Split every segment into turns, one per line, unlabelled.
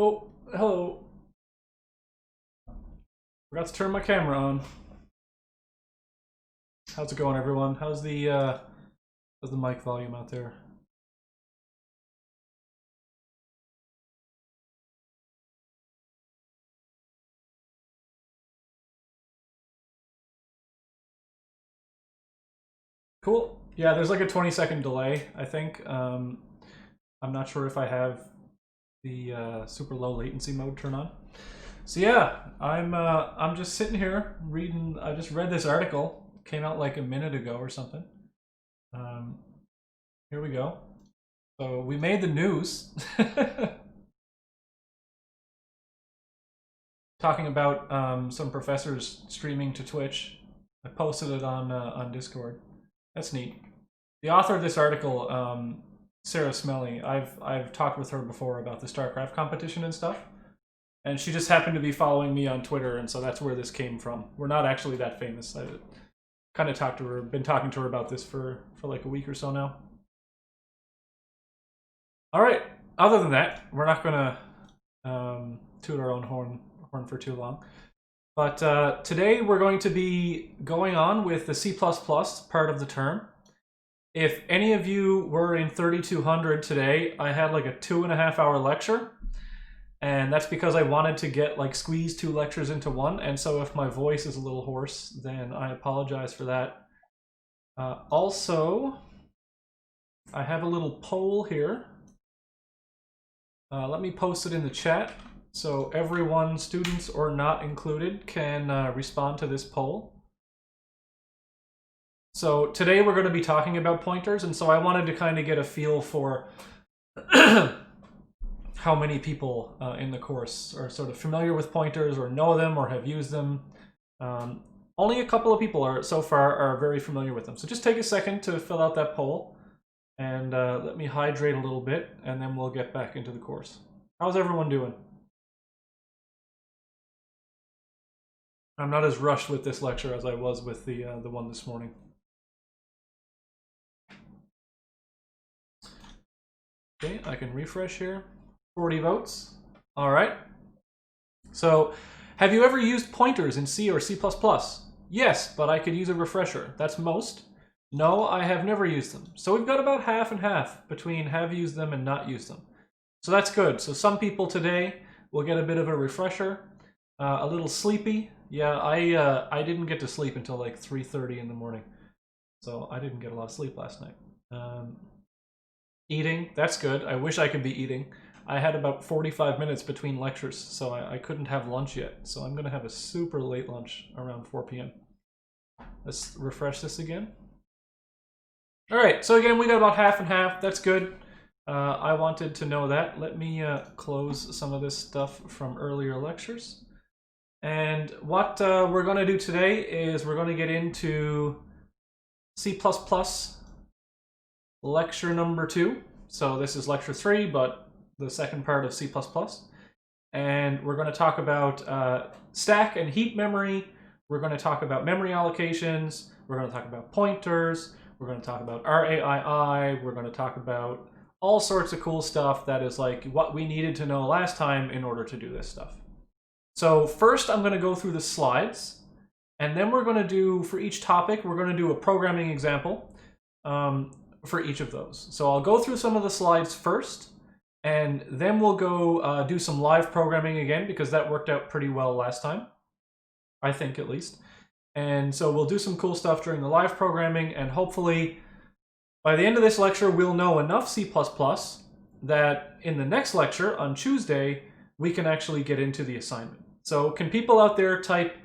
Oh, hello. Forgot to turn my camera on. How's it going, everyone? How's the mic volume out there? Cool. Yeah, there's like a 20-second delay, I think. I'm not sure if I have the super low latency mode turned on. So yeah, I'm just sitting here reading. I just read this article. It came out like a minute ago or something. Here we go. So we made the news. Talking about some professors streaming to Twitch. I posted it on Discord. That's neat. The author of this article, Sarah Smelly, I've talked with her before about the StarCraft competition and stuff, and she just happened to be following me on Twitter, and so that's where this came from. We're not actually that famous. I kind of talked to her, been talking to her about this for like a week or so now. All right. Other than that, we're not gonna toot our own horn for too long. But today we're going to be going on with the C++ part of the term. If any of you were in 3200 today, I had like a 2.5-hour lecture. And that's because I wanted to get like squeeze 2 lectures into one. And so if my voice is a little hoarse, then I apologize for that. Also, I have a little poll here. Let me post it in the chat. So everyone, students or not included, can respond to this poll. So today we're going to be talking about pointers, and so I wanted to kind of get a feel for how many people in the course are sort of familiar with pointers or know them or have used them. Only a couple of people so far are very familiar with them. So just take a second to fill out that poll, and let me hydrate a little bit, and then we'll get back into the course. How's everyone doing? I'm not as rushed with this lecture as I was with the one this morning. Okay, I can refresh here. 40 votes. All right. So, have you ever used pointers in C or C++? Yes, but I could use a refresher. That's most. No, I have never used them. So we've got about half and half between have used them and not used them. So that's good. So some people today will get a bit of a refresher. A little sleepy. Yeah, I didn't get to sleep until like 3:30 in the morning. So I didn't get a lot of sleep last night. Eating, that's good. I wish I could be eating. I had about 45 minutes between lectures, so I couldn't have lunch yet. So I'm going to have a super late lunch around 4 p.m. Let's refresh this again. All right, so again, we got about half and half. That's good. I wanted to know that. Let me close some of this stuff from earlier lectures. And what we're going to do today is we're going to get into C++ lecture number 2. So this is lecture 3, but the second part of C++. And we're going to talk about stack and heap memory. We're going to talk about memory allocations. We're going to talk about pointers. We're going to talk about RAII. We're going to talk about all sorts of cool stuff that is like what we needed to know last time in order to do this stuff. So first I'm going to go through the slides, and then we're going to do, for each topic, we're going to do a programming example for each of those. So I'll go through some of the slides first, and then we'll go do some live programming again, because that worked out pretty well last time, I think at least. And so we'll do some cool stuff during the live programming, and hopefully by the end of this lecture we'll know enough C++ that in the next lecture on Tuesday we can actually get into the assignment. So can people out there type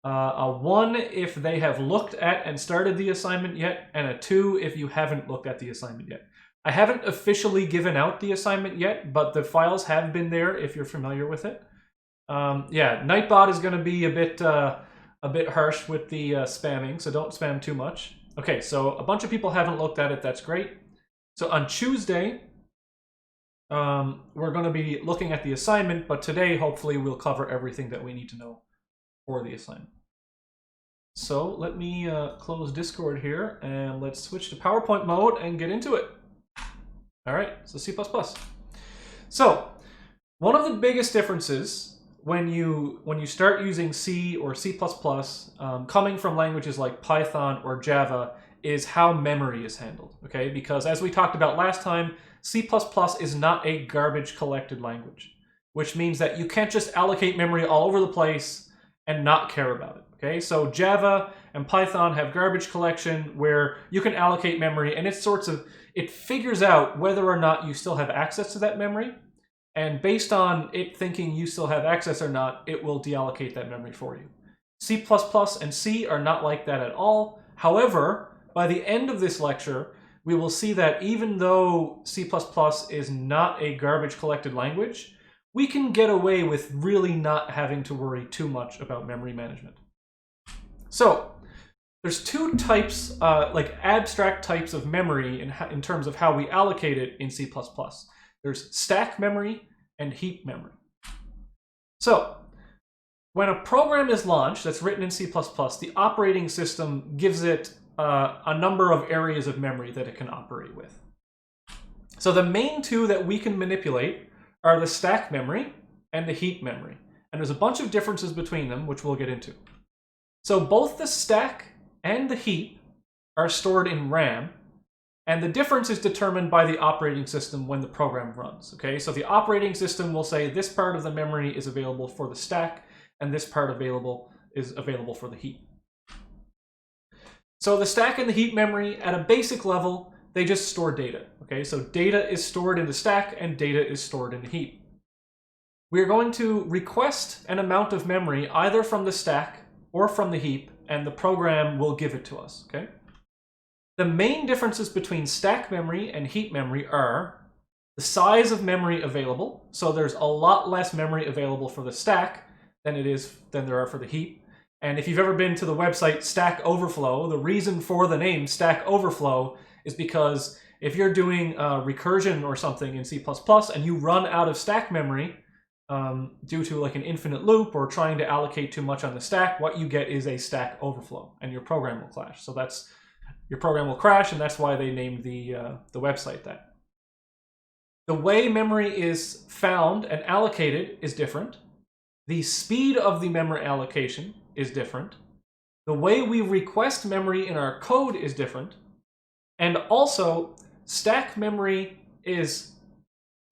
a 1 if they have looked at and started the assignment yet, and a 2 if you haven't looked at the assignment yet? I haven't officially given out the assignment yet, but the files have been there if you're familiar with it. Yeah, Nightbot is going to be a bit harsh with the spamming, so don't spam too much. Okay, so a bunch of people haven't looked at it. That's great. So on Tuesday, we're going to be looking at the assignment, but today, hopefully, we'll cover everything that we need to know for the assignment. So let me close Discord here, and let's switch to PowerPoint mode and get into it. All right, so C++. So One of the biggest differences when you start using C or C++, coming from languages like Python or Java, is how memory is handled, okay? Because as we talked about last time, C++ is not a garbage collected language, which means that you can't just allocate memory all over the place and not care about it, okay? So Java and Python have garbage collection where you can allocate memory, and it figures out whether or not you still have access to that memory, and based on it thinking you still have access or not, it will deallocate that memory for you. C++ and C are not like that at all. However, by the end of this lecture, we will see that even though C++ is not a garbage collected language, we can get away with really not having to worry too much about memory management. So, there's two types, like abstract types of memory in terms of how we allocate it in C++. There's stack memory and heap memory. So, when a program is launched that's written in C++, the operating system gives it a number of areas of memory that it can operate with. So the main two that we can manipulate are the stack memory and the heap memory. And there's a bunch of differences between them, which we'll get into. So both the stack and the heap are stored in RAM, and the difference is determined by the operating system when the program runs. Okay, so the operating system will say this part of the memory is available for the stack, and this part is available for the heap. So the stack and the heap memory, at a basic level, they just store data. Okay, so data is stored in the stack and data is stored in the heap. We're going to request an amount of memory either from the stack or from the heap, and the program will give it to us. Okay. The main differences between stack memory and heap memory are the size of memory available. So there's a lot less memory available for the stack than there are for the heap. And if you've ever been to the website Stack Overflow, the reason for the name Stack Overflow is because if you're doing recursion or something in C++ and you run out of stack memory due to like an infinite loop or trying to allocate too much on the stack, what you get is a stack overflow and your program will crash. So your program will crash, and that's why they named the website that. The way memory is found and allocated is different. The speed of the memory allocation is different. The way we request memory in our code is different. And also, stack memory is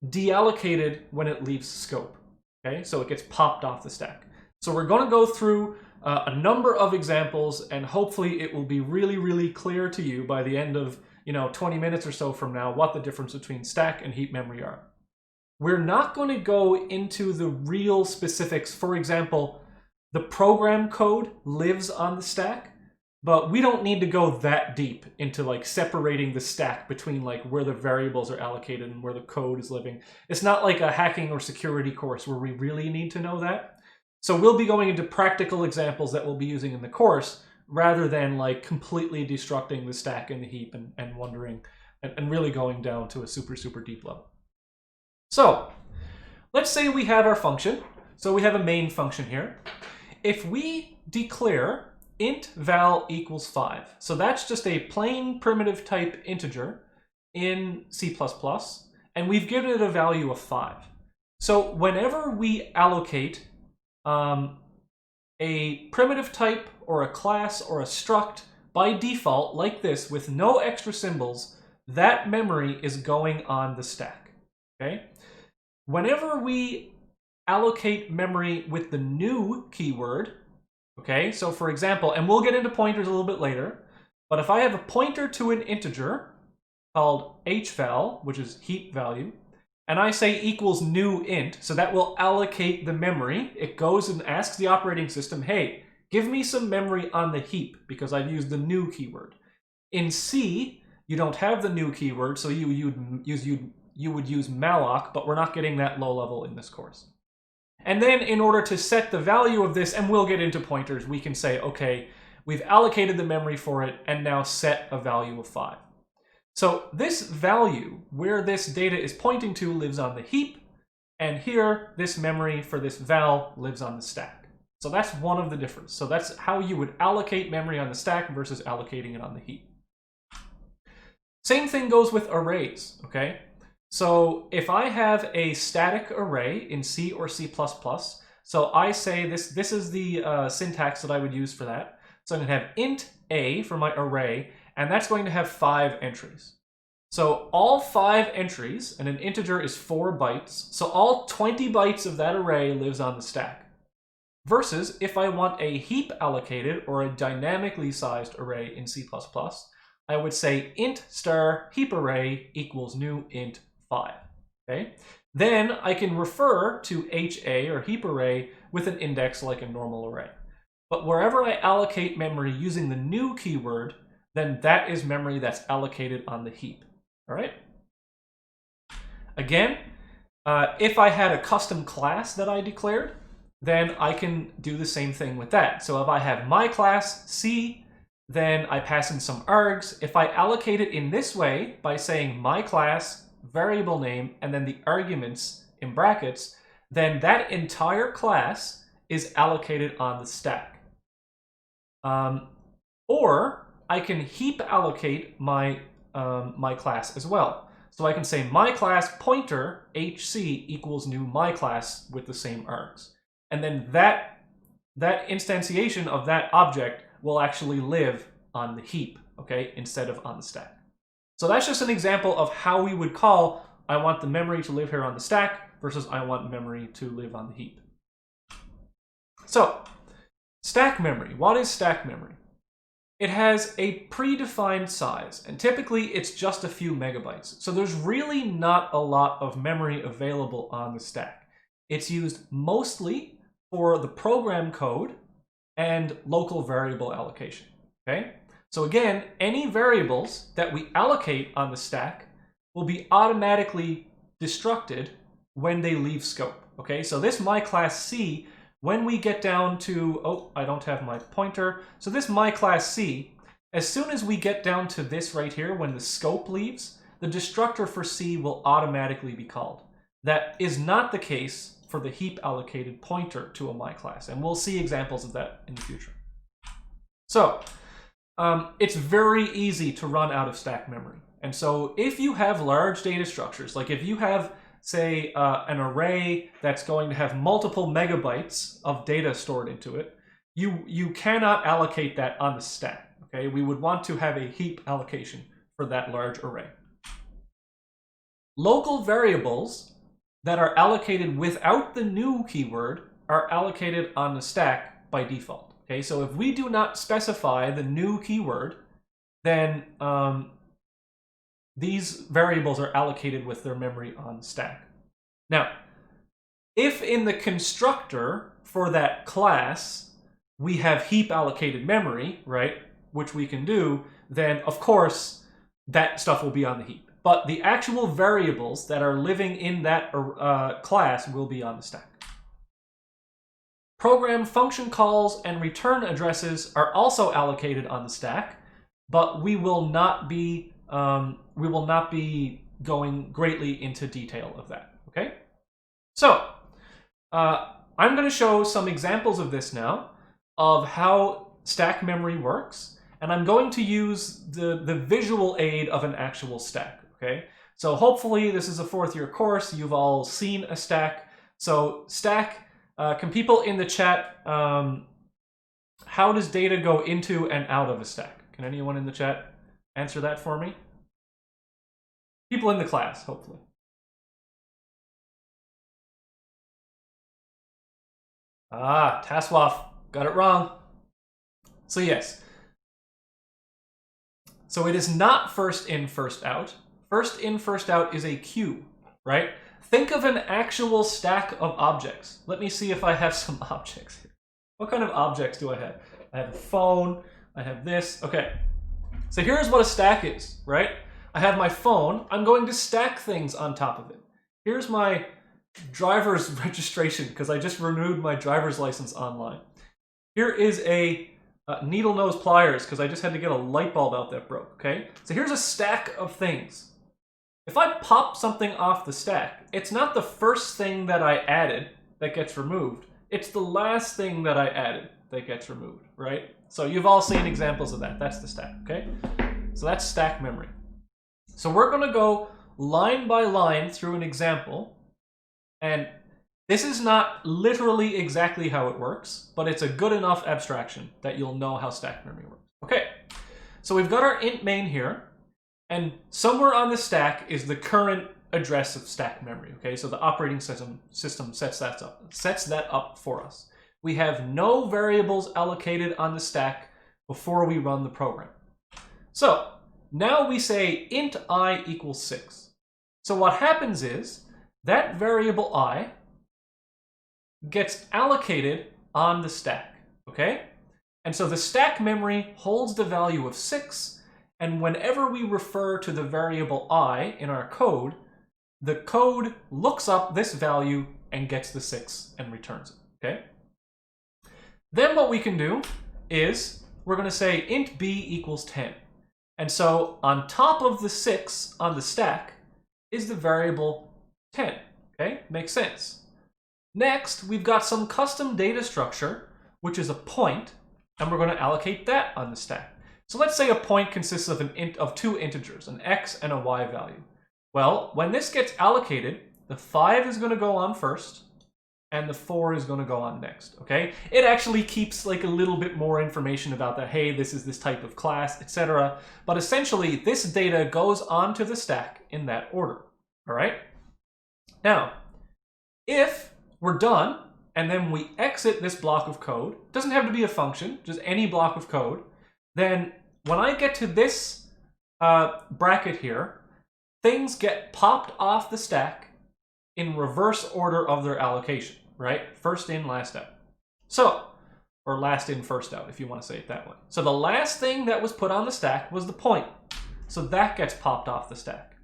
deallocated when it leaves scope. Okay, so it gets popped off the stack. So we're going to go through a number of examples, and hopefully it will be really, really clear to you by the end of 20 minutes or so from now what the difference between stack and heap memory are. We're not going to go into the real specifics. For example, the program code lives on the stack, but we don't need to go that deep into like separating the stack between like where the variables are allocated and where the code is living. It's not like a hacking or security course where we really need to know that. So we'll be going into practical examples that we'll be using in the course rather than like completely destructing the stack and the heap and wondering and really going down to a super, super deep level. So let's say we have our function. So we have a main function here. If we declare int val equals 5, so that's just a plain primitive type integer in C++, and we've given it a value of 5. So whenever we allocate a primitive type or a class or a struct by default like this with no extra symbols, that memory is going on the stack. Okay? Whenever we allocate memory with the new keyword, okay, so for example, and we'll get into pointers a little bit later, but if I have a pointer to an integer called hval, which is heap value, and I say equals new int, so that will allocate the memory. It goes and asks the operating system, hey, give me some memory on the heap because I've used the new keyword. In C, you don't have the new keyword, so you would use malloc, but we're not getting that low level in this course. And then in order to set the value of this, and we'll get into pointers, we can say, okay, we've allocated the memory for it and now set a value of 5. So this value, where this data is pointing to, lives on the heap, and here, this memory for this val lives on the stack. So that's one of the differences. So that's how you would allocate memory on the stack versus allocating it on the heap. Same thing goes with arrays, okay? So if I have a static array in C or C++, so I say this is the syntax that I would use for that. So I'm going to have int a for my array, and that's going to have 5 entries. So all 5 entries, and an integer is 4 bytes, so all 20 bytes of that array lives on the stack. Versus if I want a heap allocated or a dynamically sized array in C++, I would say int star heap array equals new int 5. Okay? Then I can refer to HA or heap array with an index like a normal array. But wherever I allocate memory using the new keyword, then that is memory that's allocated on the heap. All right? Again, if I had a custom class that I declared, then I can do the same thing with that. So if I have my class C, then I pass in some args. If I allocate it in this way by saying my class, variable name, and then the arguments in brackets, then that entire class is allocated on the stack. Or I can heap allocate my my class as well. So I can say my class pointer HC equals new my class with the same args. And then that instantiation of that object will actually live on the heap, okay, instead of on the stack. So that's just an example of how we would call I want the memory to live here on the stack versus I want memory to live on the heap. So, stack memory. What is stack memory? It has a predefined size, and typically it's just a few megabytes. So there's really not a lot of memory available on the stack. It's used mostly for the program code and local variable allocation, okay? So again, any variables that we allocate on the stack will be automatically destructed when they leave scope, okay? So this my class C, when we get down to, oh, I don't have my pointer. So this my class C, as soon as we get down to this right here, when the scope leaves, the destructor for C will automatically be called. That is not the case for the heap allocated pointer to a my class, and we'll see examples of that in the future. So, it's very easy to run out of stack memory. And so if you have large data structures, like if you have, say, an array that's going to have multiple megabytes of data stored into it, you cannot allocate that on the stack, okay? We would want to have a heap allocation for that large array. Local variables that are allocated without the new keyword are allocated on the stack by default, okay? So if we do not specify the new keyword, then these variables are allocated with their memory on the stack. Now, if in the constructor for that class we have heap allocated memory, right, which we can do, then of course that stuff will be on the heap. But the actual variables that are living in that class will be on the stack. Program function calls and return addresses are also allocated on the stack, but we will not be going greatly into detail of that, okay? So, I'm going to show some examples of this now, of how stack memory works, and I'm going to use the visual aid of an actual stack, okay? So hopefully this is a 4th year course, you've all seen a stack. So stack, can people in the chat, how does data go into and out of a stack? Can anyone in the chat answer that for me? People in the class, hopefully. Ah, Taswaf, got it wrong. So yes. So it is not first in, first out. First in, first out is a queue, right? Think of an actual stack of objects. Let me see if I have some objects here. What kind of objects do I have? I have a phone, I have this, okay. So here's what a stack is, right? I have my phone, I'm going to stack things on top of it. Here's my driver's registration, because I just renewed my driver's license online. Here is a needle nose pliers, because I just had to get a light bulb out that broke, okay? So here's a stack of things. If I pop something off the stack, it's not the first thing that I added that gets removed. It's the last thing that I added that gets removed, right? So you've all seen examples of that. That's the stack, okay? So that's stack memory. So we're going to go line by line through an example. And this is not literally exactly how it works, but it's a good enough abstraction that you'll know how stack memory works. Okay, so we've got our int main here, and somewhere on the stack is the current address of stack memory. Okay, so the operating system sets that up for us. We have no variables allocated on the stack before we run the program. So now we say int I equals 6. So what happens is that variable I gets allocated on the stack, okay? And so the stack memory holds the value of 6, and whenever we refer to the variable I in our code, the code looks up this value and gets the 6 and returns it, okay? Then what we can do is we're going to say int b equals 10. And so on top of the 6 on the stack is the variable 10, okay? Makes sense. Next, we've got some custom data structure, which is a point, and we're going to allocate that on the stack. So let's say a point consists of two integers, an x and a y value. Well, when this gets allocated, the 5 is going to go on first, and the 4 is going to go on next, okay? It actually keeps like a little bit more information about that, hey, this is this type of class, etc. But essentially, this data goes onto the stack in that order, all right? Now, if we're done, and then we exit this block of code, doesn't have to be a function, just any block of code, then when I get to this bracket here, things get popped off the stack in reverse order of their allocation, right? First in, last out. So, or last in, first out, if you want to say it that way. So the last thing that was put on the stack was the point. So that gets popped off the stack.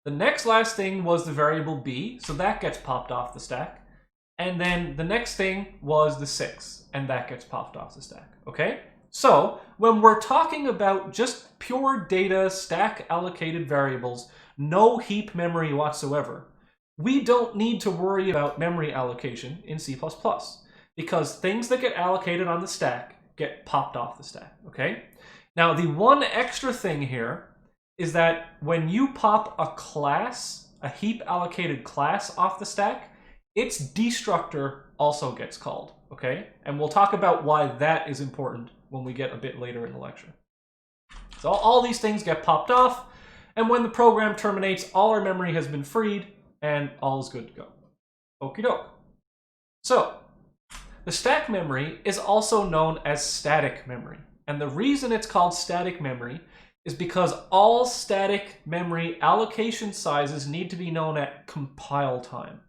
The next last thing was the variable b, so that gets popped off the stack. And then the next thing was the 6, and that gets popped off the stack, okay? So when we're talking about just pure data, stack allocated variables, no heap memory whatsoever, we don't need to worry about memory allocation in C++, because things that get allocated on the stack get popped off the stack, okay? Now, the one extra thing here is that when you pop a class, a heap allocated class off the stack, its destructor also gets called, okay? And we'll talk about why that is important when we get a bit later in the lecture. So all these things get popped off, and when the program terminates, all our memory has been freed, and all is good to go. Okie doke. So, the stack memory is also known as static memory. And the reason it's called static memory is because all static memory allocation sizes need to be known at compile time.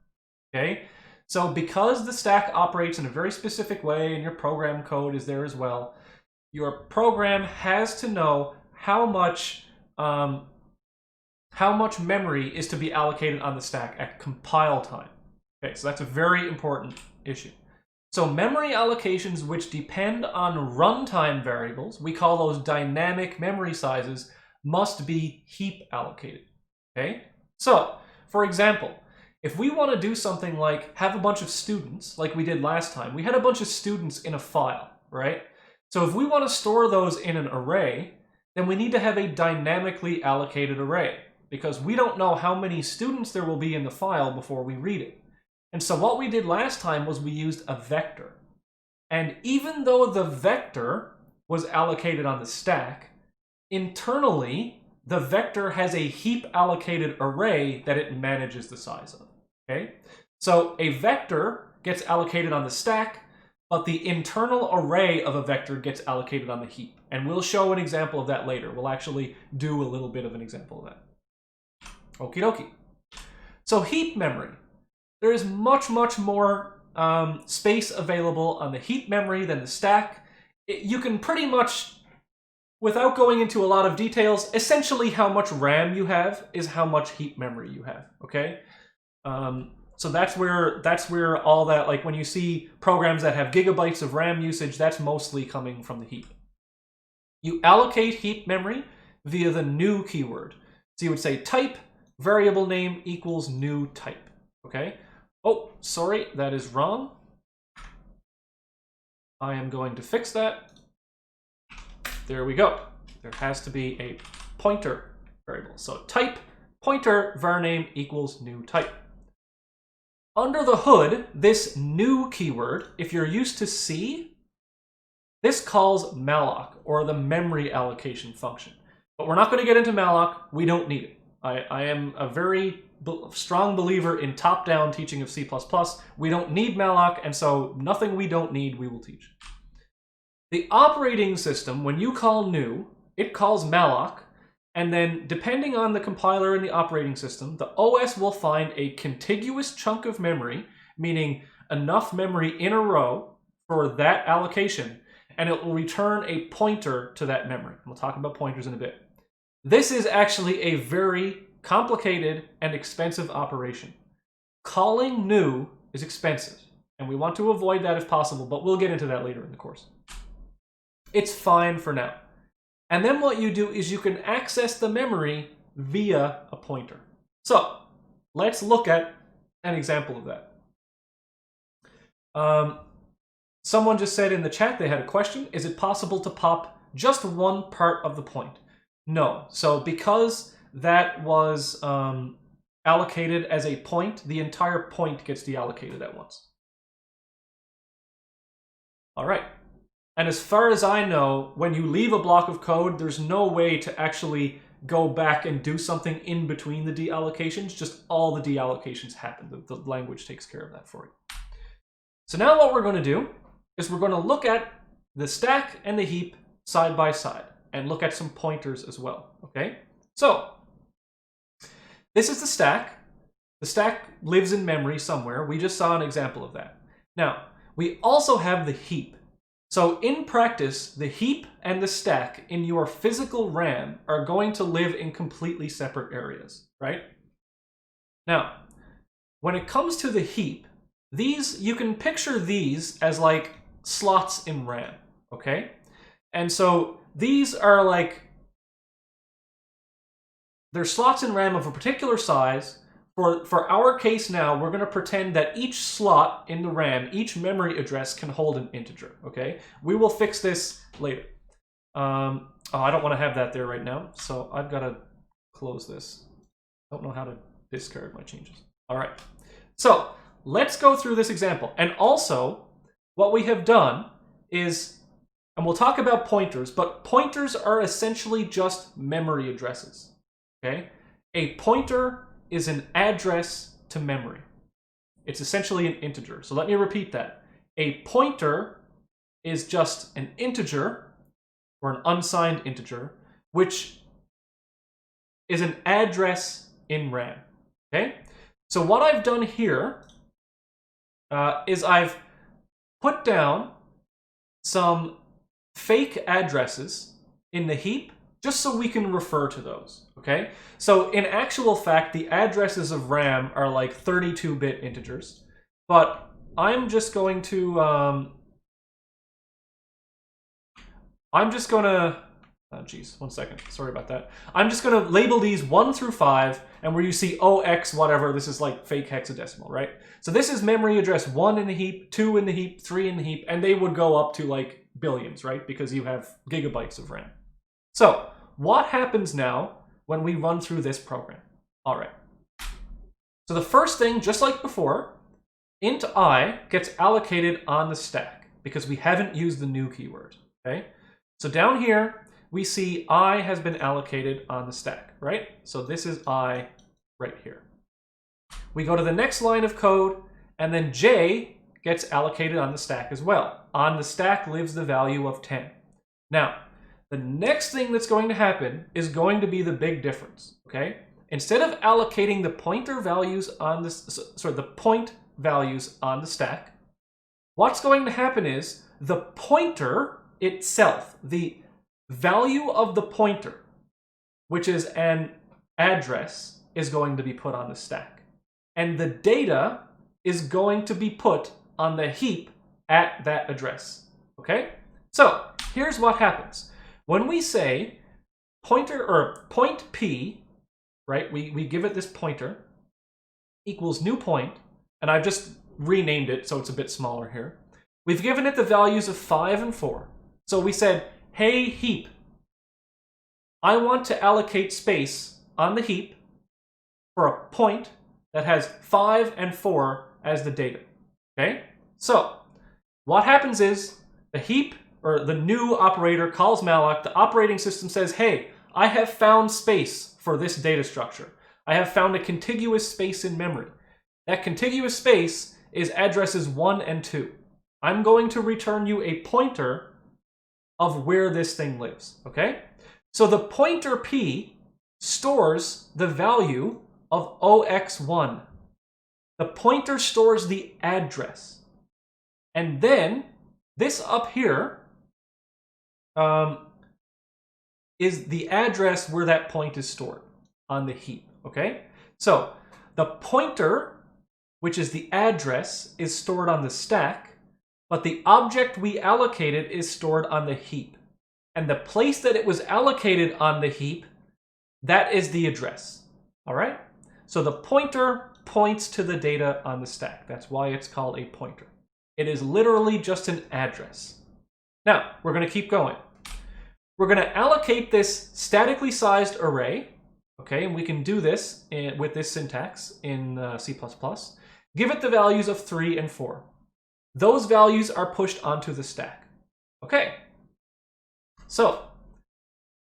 Okay? So because the stack operates in a very specific way and your program code is there as well, your program has to know how much memory is to be allocated on the stack at compile time. Okay, so that's a very important issue. So memory allocations which depend on runtime variables, we call those dynamic memory sizes, must be heap allocated. Okay? So, for example, if we want to do something like have a bunch of students, like we did last time, we had a bunch of students in a file, right? So if we want to store those in an array, then we need to have a dynamically allocated array, because we don't know how many students there will be in the file before we read it. And so what we did last time was we used a vector. And even though the vector was allocated on the stack, internally, the vector has a heap allocated array that it manages the size of. Okay? So a vector gets allocated on the stack, but the internal array of a vector gets allocated on the heap. And we'll show an example of that later. We'll actually do a little bit of an example of that. Okie dokie. So heap memory. There is much, much more space available on the heap memory than the stack. You can pretty much, without going into a lot of details, essentially how much RAM you have is how much heap memory you have, okay? So that's where all that, like when you see programs that have gigabytes of RAM usage, that's mostly coming from the heap. You allocate heap memory via the new keyword. So you would say type variable name equals new type, okay? Oh, sorry, that is wrong. I am going to fix that. There we go. There has to be a pointer variable. So type pointer varname equals new type. Under the hood, this new keyword, if you're used to C, this calls malloc, or the memory allocation function. But we're not going to get into malloc. We don't need it. I am a very strong believer in top-down teaching of C++. We don't need malloc, and so nothing we don't need, we will teach. The operating system, when you call new, it calls malloc, and then depending on the compiler and the operating system, the OS will find a contiguous chunk of memory, meaning enough memory in a row for that allocation, and it will return a pointer to that memory. We'll talk about pointers in a bit. This is actually a very complicated and expensive operation. Calling new is expensive, and we want to avoid that if possible, but we'll get into that later in the course. It's fine for now. And then what you do is you can access the memory via a pointer. So let's look at an example of that. Someone just said in the chat they had a question. Is it possible to pop just one part of the point? No. So because that was allocated as a point, the entire point gets deallocated at once. All right. And as far as I know, when you leave a block of code, there's no way to actually go back and do something in between the deallocations. Just all the deallocations happen. The language takes care of that for you. So now what we're going to do is we're going to look at the stack and the heap side by side and look at some pointers as well. Okay? So this is the stack. The stack lives in memory somewhere. We just saw an example of that. Now, we also have the heap. So in practice, the heap and the stack in your physical RAM are going to live in completely separate areas, right? Now, when it comes to the heap, you can picture these as like slots in RAM, okay? And so these are like, they're slots in RAM of a particular size. For our case now, we're going to pretend that each slot in the RAM, each memory address can hold an integer, okay? We will fix this later. Oh, I don't want to have that there right now, so I've got to close this. I don't know how to discard my changes. All right, so let's go through this example. And also, what we have done is, and we'll talk about pointers, but pointers are essentially just memory addresses, okay? A pointer is an address to memory. It's essentially an integer. So let me repeat that. A pointer is just an integer, or an unsigned integer, which is an address in RAM. Okay? So what I've done here is I've put down some fake addresses in the heap just so we can refer to those, okay? So in actual fact, the addresses of RAM are like 32-bit integers, but I'm just going to, oh geez, 1 second, sorry about that. I'm just gonna label these 1 through 5, and where you see OX whatever, this is like fake hexadecimal, right? So this is memory address 1 in the heap, 2 in the heap, 3 in the heap, and they would go up to like billions, right? Because you have gigabytes of RAM. So what happens now when we run through this program? All right. So the first thing, just like before, int I gets allocated on the stack because we haven't used the new keyword, okay? So down here, we see I has been allocated on the stack, right? So this is I right here. We go to the next line of code, and then J gets allocated on the stack as well. On the stack lives the value of 10. Now, the next thing that's going to happen is going to be the big difference, okay? Instead of allocating the pointer values on the point values on the stack, what's going to happen is the pointer itself, the value of the pointer, which is an address, is going to be put on the stack. And the data is going to be put on the heap at that address, okay? So here's what happens. When we say pointer or point P, right, we give it this pointer equals new point, and I've just renamed it so it's a bit smaller here. We've given it the values of 5 and 4. So we said, hey heap, I want to allocate space on the heap for a point that has 5 and 4 as the data. Okay? So, what happens is the heap, or the new operator, calls malloc. The operating system says, hey, I have found space for this data structure. I have found a contiguous space in memory. That contiguous space is addresses 1 and 2. I'm going to return you a pointer of where this thing lives, okay? So the pointer p stores the value of 0x1. The pointer stores the address. And then this up here is the address where that point is stored on the heap, okay? So the pointer, which is the address, is stored on the stack, but the object we allocated is stored on the heap. And the place that it was allocated on the heap, that is the address, all right? So the pointer points to the data on the stack. That's why it's called a pointer. It is literally just an address. Now, we're going to keep going. We're going to allocate this statically sized array, okay, and we can do this with this syntax in C++. Give it the values of 3 and 4. Those values are pushed onto the stack. Okay. So,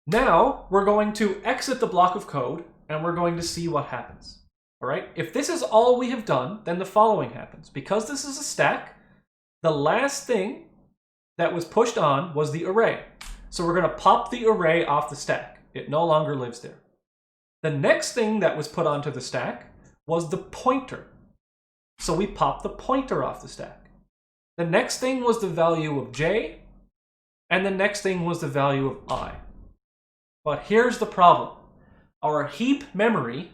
now we're going to exit the block of code, and we're going to see what happens. All right? If this is all we have done, then the following happens. Because this is a stack, the last thing that was pushed on was the array. So we're going to pop the array off the stack. It no longer lives there. The next thing that was put onto the stack was the pointer. So we popped the pointer off the stack. The next thing was the value of j, and the next thing was the value of I. But here's the problem. Our heap memory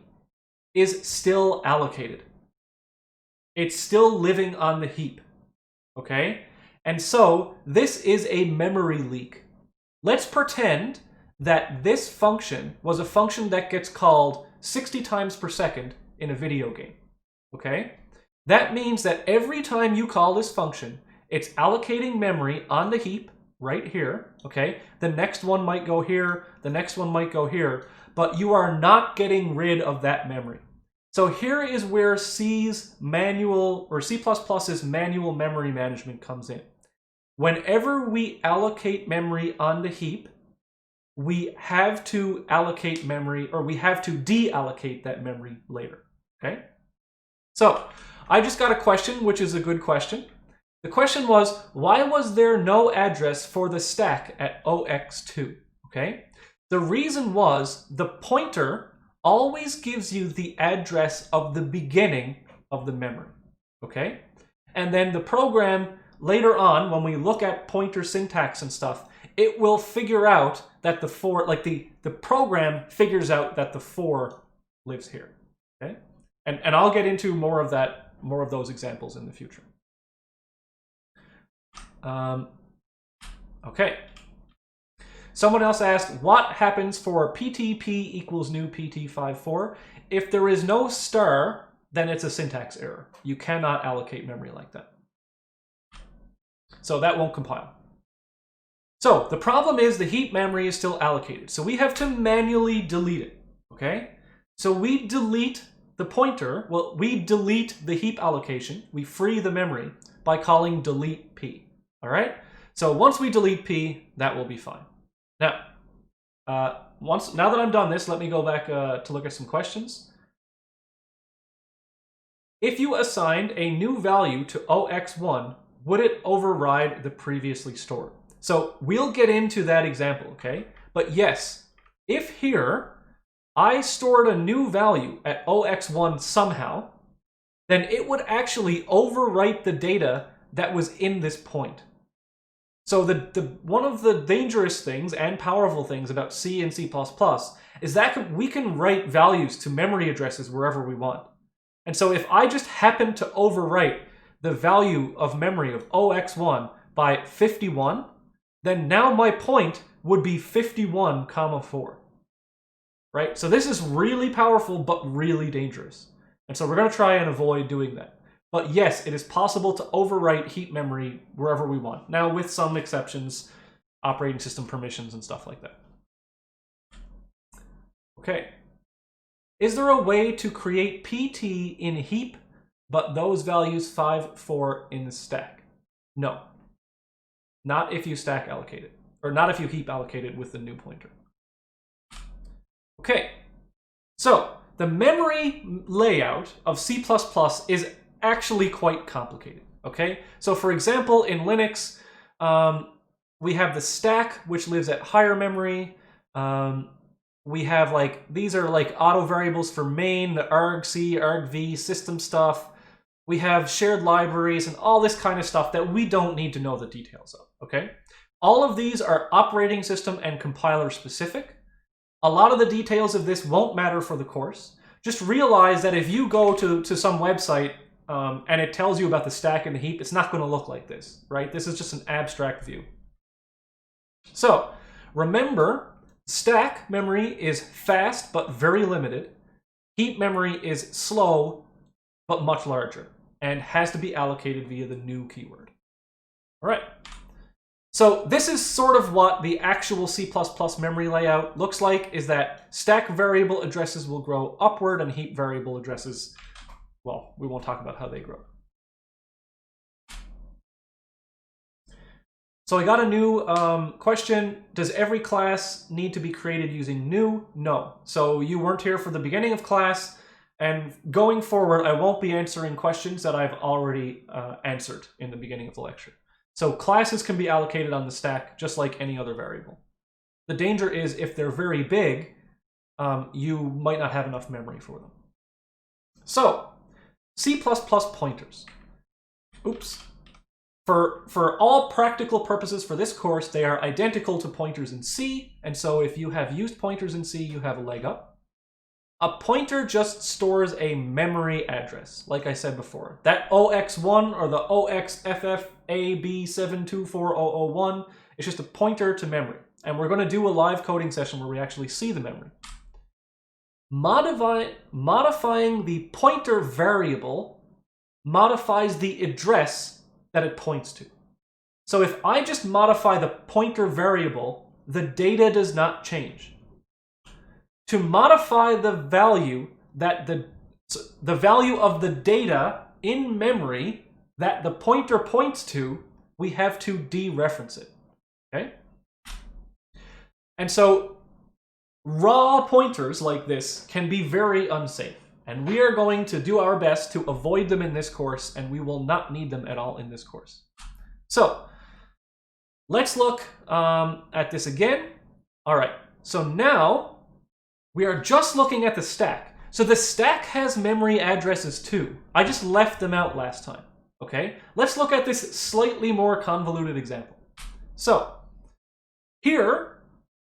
is still allocated. It's still living on the heap, okay? And so this is a memory leak. Let's pretend that this function was a function that gets called 60 times per second in a video game, okay? That means that every time you call this function, it's allocating memory on the heap right here, okay? The next one might go here, the next one might go here, but you are not getting rid of that memory. So here is where C's manual, or C++'s manual memory management comes in. Whenever we allocate memory on the heap, we have to allocate memory, or we have to deallocate that memory later, okay? So, I just got a question, which is a good question. The question was, why was there no address for the stack at 0x2, okay? The reason was the pointer always gives you the address of the beginning of the memory, okay? And then the program, later on, when we look at pointer syntax and stuff, it will figure out that the 4, like the program figures out that the 4 lives here, okay? And I'll get into more of that, more of those examples in the future. Okay. Someone else asked, what happens for PTP equals new PT54? If there is no star, then it's a syntax error. You cannot allocate memory like that. So that won't compile. So the problem is the heap memory is still allocated. So we have to manually delete it, okay? So we delete the pointer, well, we delete the heap allocation, we free the memory by calling delete p, all right? So once we delete p, that will be fine. Now, now that I'm done this, let me go back to look at some questions. If you assigned a new value to 0x1, would it override the previously stored? So we'll get into that example, okay? But yes, if here I stored a new value at 0x1 somehow, then it would actually overwrite the data that was in this point. So one of the dangerous things and powerful things about C and C++ is that we can write values to memory addresses wherever we want. And so if I just happen to overwrite the value of memory of 0x1 by 51, then now my point would be 51, 4. Right? So this is really powerful, but really dangerous. And so we're going to try and avoid doing that. But yes, it is possible to overwrite heap memory wherever we want. Now, with some exceptions, operating system permissions and stuff like that. Okay. Is there a way to create PT in heap, but those values 5, 4 in the stack? No. Not if you stack allocate it, or not if you heap allocate it with the new pointer. Okay, so the memory layout of C++ is actually quite complicated, okay? So for example, in Linux, we have the stack, which lives at higher memory. We have these are auto variables for main, the argc, argv, system stuff. We have shared libraries and all this kind of stuff that we don't need to know the details of, okay? All of these are operating system and compiler specific. A lot of the details of this won't matter for the course. Just realize that if you go to some website and it tells you about the stack and the heap, it's not going to look like this, right? This is just an abstract view. So remember, stack memory is fast but very limited. Heap memory is slow but much larger and has to be allocated via the new keyword. All right. So this is sort of what the actual C++ memory layout looks like, is that stack variable addresses will grow upward and heap variable addresses, well, we won't talk about how they grow. So I got a new question. Does every class need to be created using new? No. So you weren't here for the beginning of class, and going forward, I won't be answering questions that I've already answered in the beginning of the lecture. So classes can be allocated on the stack just like any other variable. The danger is if they're very big, you might not have enough memory for them. So C++ pointers. Oops. For all practical purposes for this course, they are identical to pointers in C, and so if you have used pointers in C, you have a leg up. A pointer just stores a memory address, like I said before. That OX1 or the OXFFAB724001 is just a pointer to memory. And we're going to do a live coding session where we actually see the memory. Modifying the pointer variable modifies the address that it points to. So if I just modify the pointer variable, the data does not change. To modify the value that the value of the data in memory that the pointer points to, we have to dereference it. Okay? And so raw pointers like this can be very unsafe, and we are going to do our best to avoid them in this course, and we will not need them at all in this course. So let's look at this again. All right, so now we are just looking at the stack. So the stack has memory addresses too. I just left them out last time, okay? Let's look at this slightly more convoluted example. So here's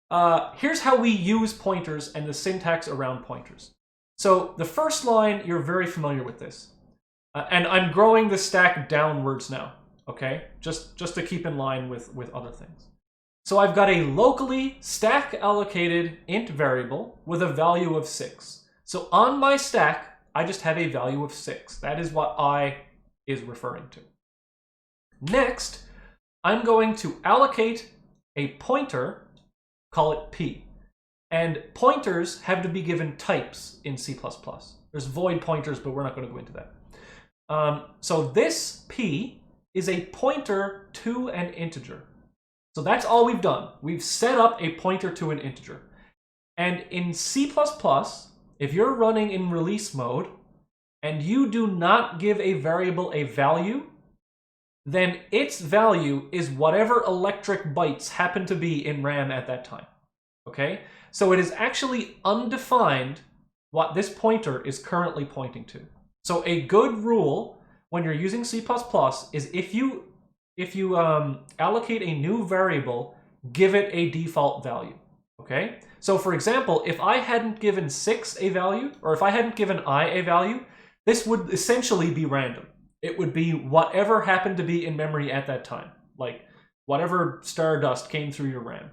how we use pointers and the syntax around pointers. So the first line, you're very familiar with this. And I'm growing the stack downwards now, okay? Just to keep in line with other things. So I've got a locally stack allocated int variable with a value of 6. So on my stack, I just have a value of 6. That is what I is referring to. Next, I'm going to allocate a pointer, call it p. And pointers have to be given types in C++. There's void pointers, but we're not going to go into that. So this p is a pointer to an integer. So that's all we've done. We've set up a pointer to an integer. And in C++, if you're running in release mode and you do not give a variable a value, then its value is whatever electric bytes happen to be in RAM at that time. Okay? So it is actually undefined what this pointer is currently pointing to. So a good rule when you're using C++ is if you allocate a new variable, give it a default value, okay? So for example, if I hadn't given 6 a value, or if I hadn't given I a value, this would essentially be random. It would be whatever happened to be in memory at that time, like whatever stardust came through your RAM.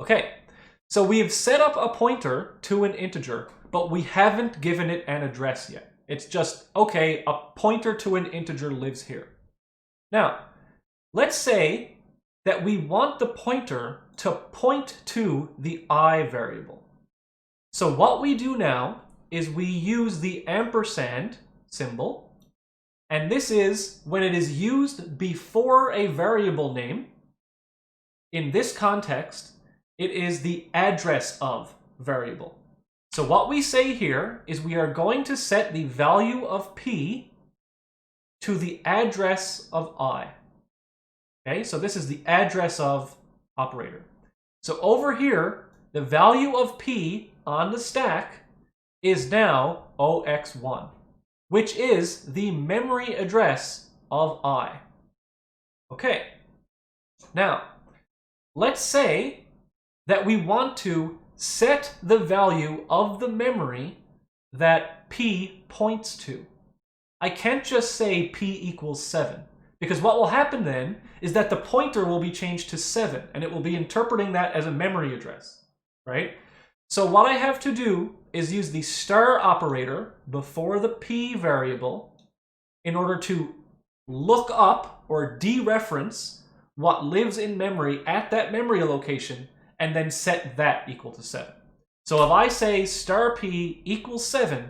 Okay, so we've set up a pointer to an integer, but we haven't given it an address yet. It's just, okay, a pointer to an integer lives here. Now, let's say that we want the pointer to point to the I variable. So what we do now is we use the ampersand symbol, and this is when it is used before a variable name. In this context, it is the address of variable. So what we say here is we are going to set the value of p to the address of I. Okay, so this is the address of operator. So over here, the value of p on the stack is now 0x1, which is the memory address of I. Okay, now let's say that we want to set the value of the memory that p points to. I can't just say p equals 7, because what will happen then is that the pointer will be changed to 7, and it will be interpreting that as a memory address, right? So what I have to do is use the star operator before the p variable in order to look up or dereference what lives in memory at that memory location, and then set that equal to 7. So if I say star p equals 7,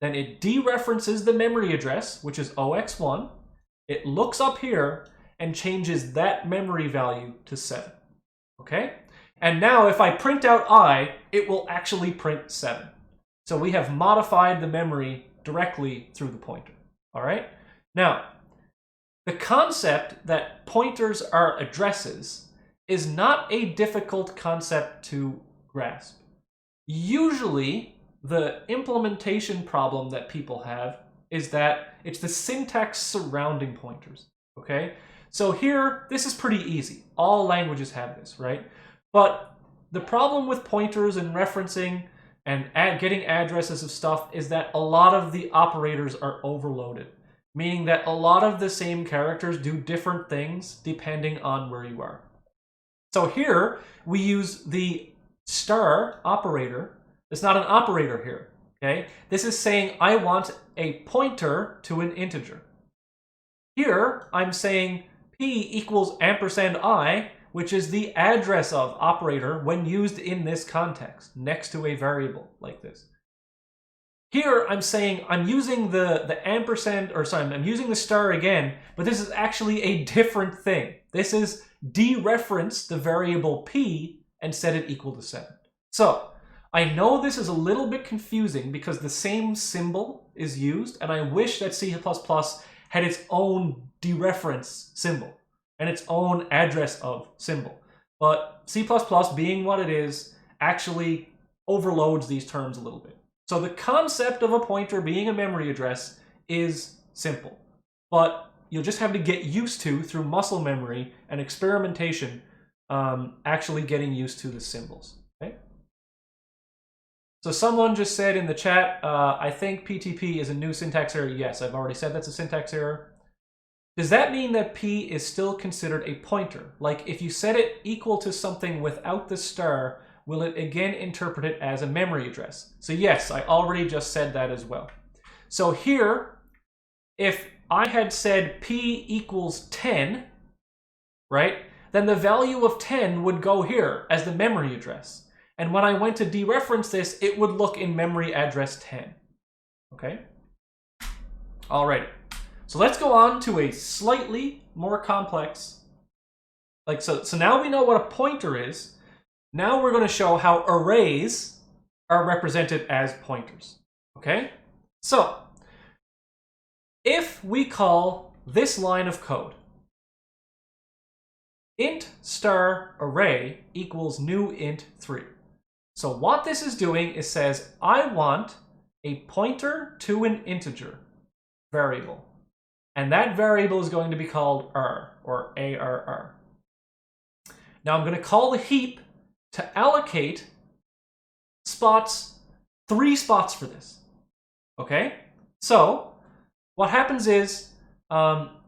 then it dereferences the memory address, which is 0x1. It looks up here and changes that memory value to 7. Okay? And now if I print out I, it will actually print 7. So we have modified the memory directly through the pointer. All right? Now, the concept that pointers are addresses is not a difficult concept to grasp. Usually, the implementation problem that people have is that it's the syntax surrounding pointers, okay? So here, this is pretty easy. All languages have this, right? But the problem with pointers and referencing and getting addresses of stuff is that a lot of the operators are overloaded, meaning that a lot of the same characters do different things depending on where you are. So here, we use the star operator. It's not an operator here, okay? This is saying I want a pointer to an integer. Here, I'm saying p equals ampersand I, which is the address of operator when used in this context, next to a variable like this. Here, I'm saying I'm using the ampersand, or sorry, I'm using the star again, but this is actually a different thing. This is dereference the variable p and set it equal to 7. So, I know this is a little bit confusing because the same symbol is used, and I wish that C++ had its own dereference symbol and its own address of symbol. But C++, being what it is, actually overloads these terms a little bit. So the concept of a pointer being a memory address is simple, but you'll just have to get used to, through muscle memory and experimentation, actually getting used to the symbols. Okay? So someone just said in the chat, I think PTP is a new syntax error. Yes, I've already said that's a syntax error. Does that mean that P is still considered a pointer? Like if you set it equal to something without the star, will it again interpret it as a memory address? So yes, I already just said that as well. So here, if I had said P equals 10, right, then the value of 10 would go here as the memory address. And when I went to dereference this, it would look in memory address 10. Okay? Alrighty. So let's go on to a slightly more complex, so now we know what a pointer is. Now we're going to show how arrays are represented as pointers. Okay? So, if we call this line of code int star array equals new int 3. So what this is doing is says, I want a pointer to an integer variable. And that variable is going to be called R, or ARR. Now I'm going to call the heap to allocate spots, 3 spots for this. Okay? So what happens is,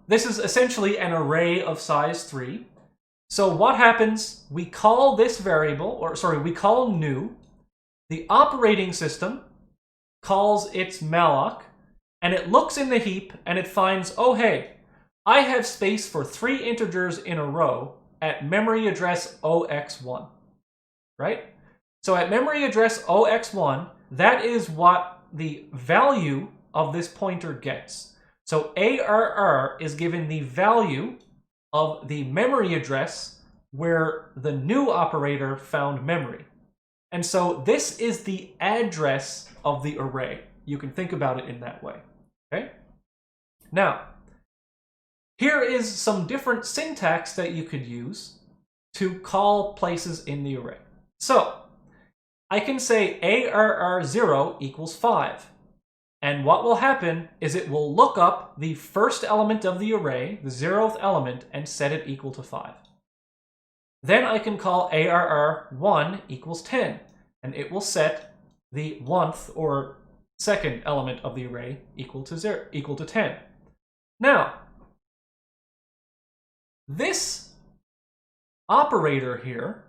this is essentially an array of size 3. So what happens, we call this variable, we call new. The operating system calls its malloc, and it looks in the heap and it finds, oh hey, I have space for 3 integers in a row at memory address 0x1, right? So at memory address 0x1, that is what the value of this pointer gets. So ARR is given the value of the memory address where the new operator found memory. And so this is the address of the array. You can think about it in that way. Okay? Now, here is some different syntax that you could use to call places in the array. So, I can say ARR0 equals 5. And what will happen is it will look up the first element of the array, the 0th element, and set it equal to 5. Then I can call ARR1 equals 10, and it will set the 1th or second element of the array equal to 10. Now, this operator here,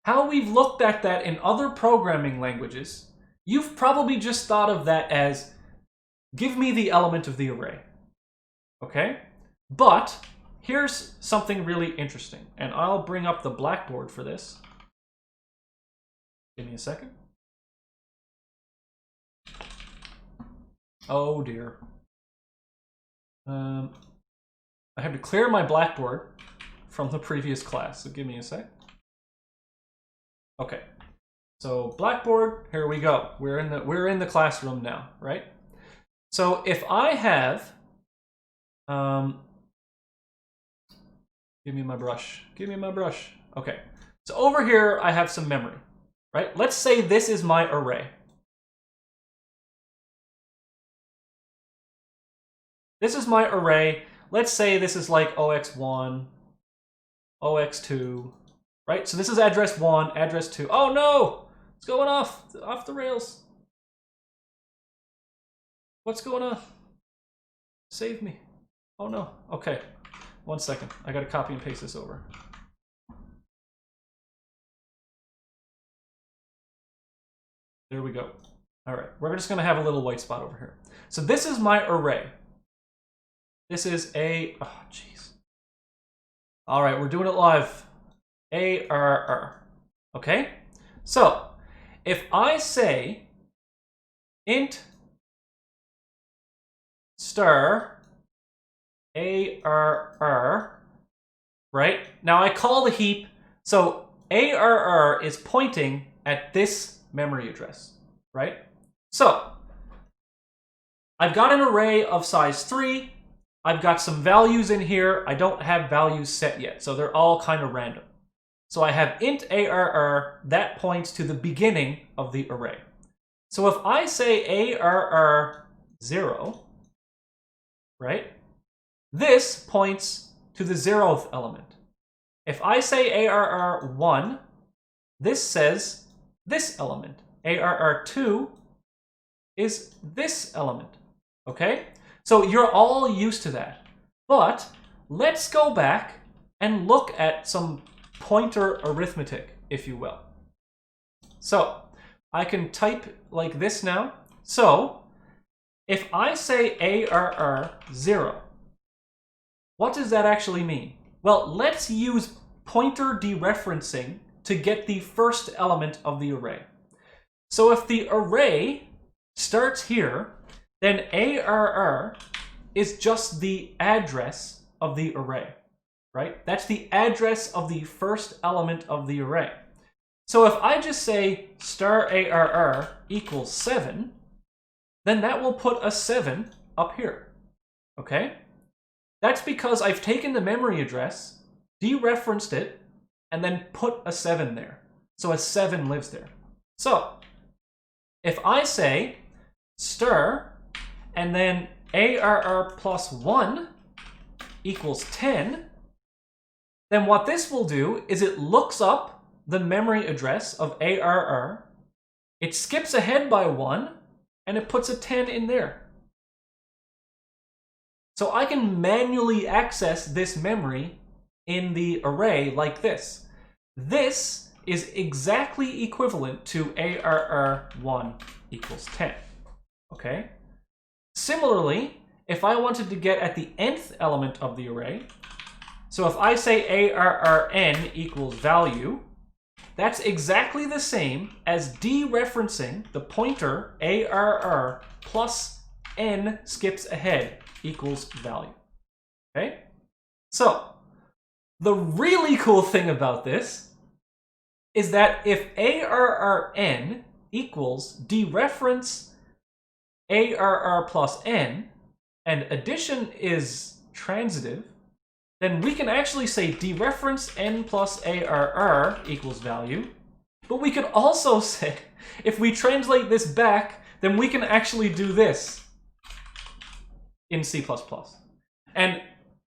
how we've looked at that in other programming languages, you've probably just thought of that as, give me the element of the array. Okay? But here's something really interesting, and I'll bring up the blackboard for this. Give me a second. Oh dear. I have to clear my blackboard from the previous class, so give me a sec. Okay. So Blackboard, here we go. We're in the classroom now, right? So if I have, give me my brush. Give me my brush. Okay. So over here I have some memory, right? Let's say this is my array. This is my array. Let's say this is like 0x1, 0x2, right? So this is address 1, address 2. Oh no! It's going off the rails. What's going on? Save me. Oh no. Okay. 1 second. I gotta copy and paste this over. There we go. All right. We're just gonna have a little white spot over here. So this is my array. This is a, oh jeez. All right, we're doing it live. ARR. Okay? So, if I say int star ARR, right? Now I call the heap, so ARR is pointing at this memory address, right? So, I've got an array of size 3. I've got some values in here. I don't have values set yet, so they're all kind of random. So I have int ARR, that points to the beginning of the array. So if I say ARR0, right, this points to the 0th element. If I say ARR1, this says this element. ARR2 is this element, okay? So you're all used to that. But let's go back and look at some pointer arithmetic, if you will. So I can type like this now. So if I say ARR0, what does that actually mean? Well, let's use pointer dereferencing to get the first element of the array. So if the array starts here, then ARR is just the address of the array, right? That's the address of the first element of the array. So if I just say star ARR equals 7, then that will put a 7 up here, okay? That's because I've taken the memory address, dereferenced it, and then put a 7 there. So a 7 lives there. So if I say stir and then ARR plus 1 equals 10, then what this will do is it looks up the memory address of ARR, it skips ahead by 1, and it puts a 10 in there. So I can manually access this memory in the array like this. This is exactly equivalent to ARR1 equals 10, okay? Similarly, if I wanted to get at the nth element of the array, so if I say ARRN equals value, That's exactly the same as dereferencing the pointer ARR plus n skips ahead equals value. Okay? So, the really cool thing about this is that if ARRN equals dereference ARR plus n, and addition is transitive, then we can actually say dereference n plus ARR equals value. But we could also say, if we translate this back, then we can actually do this in C++. And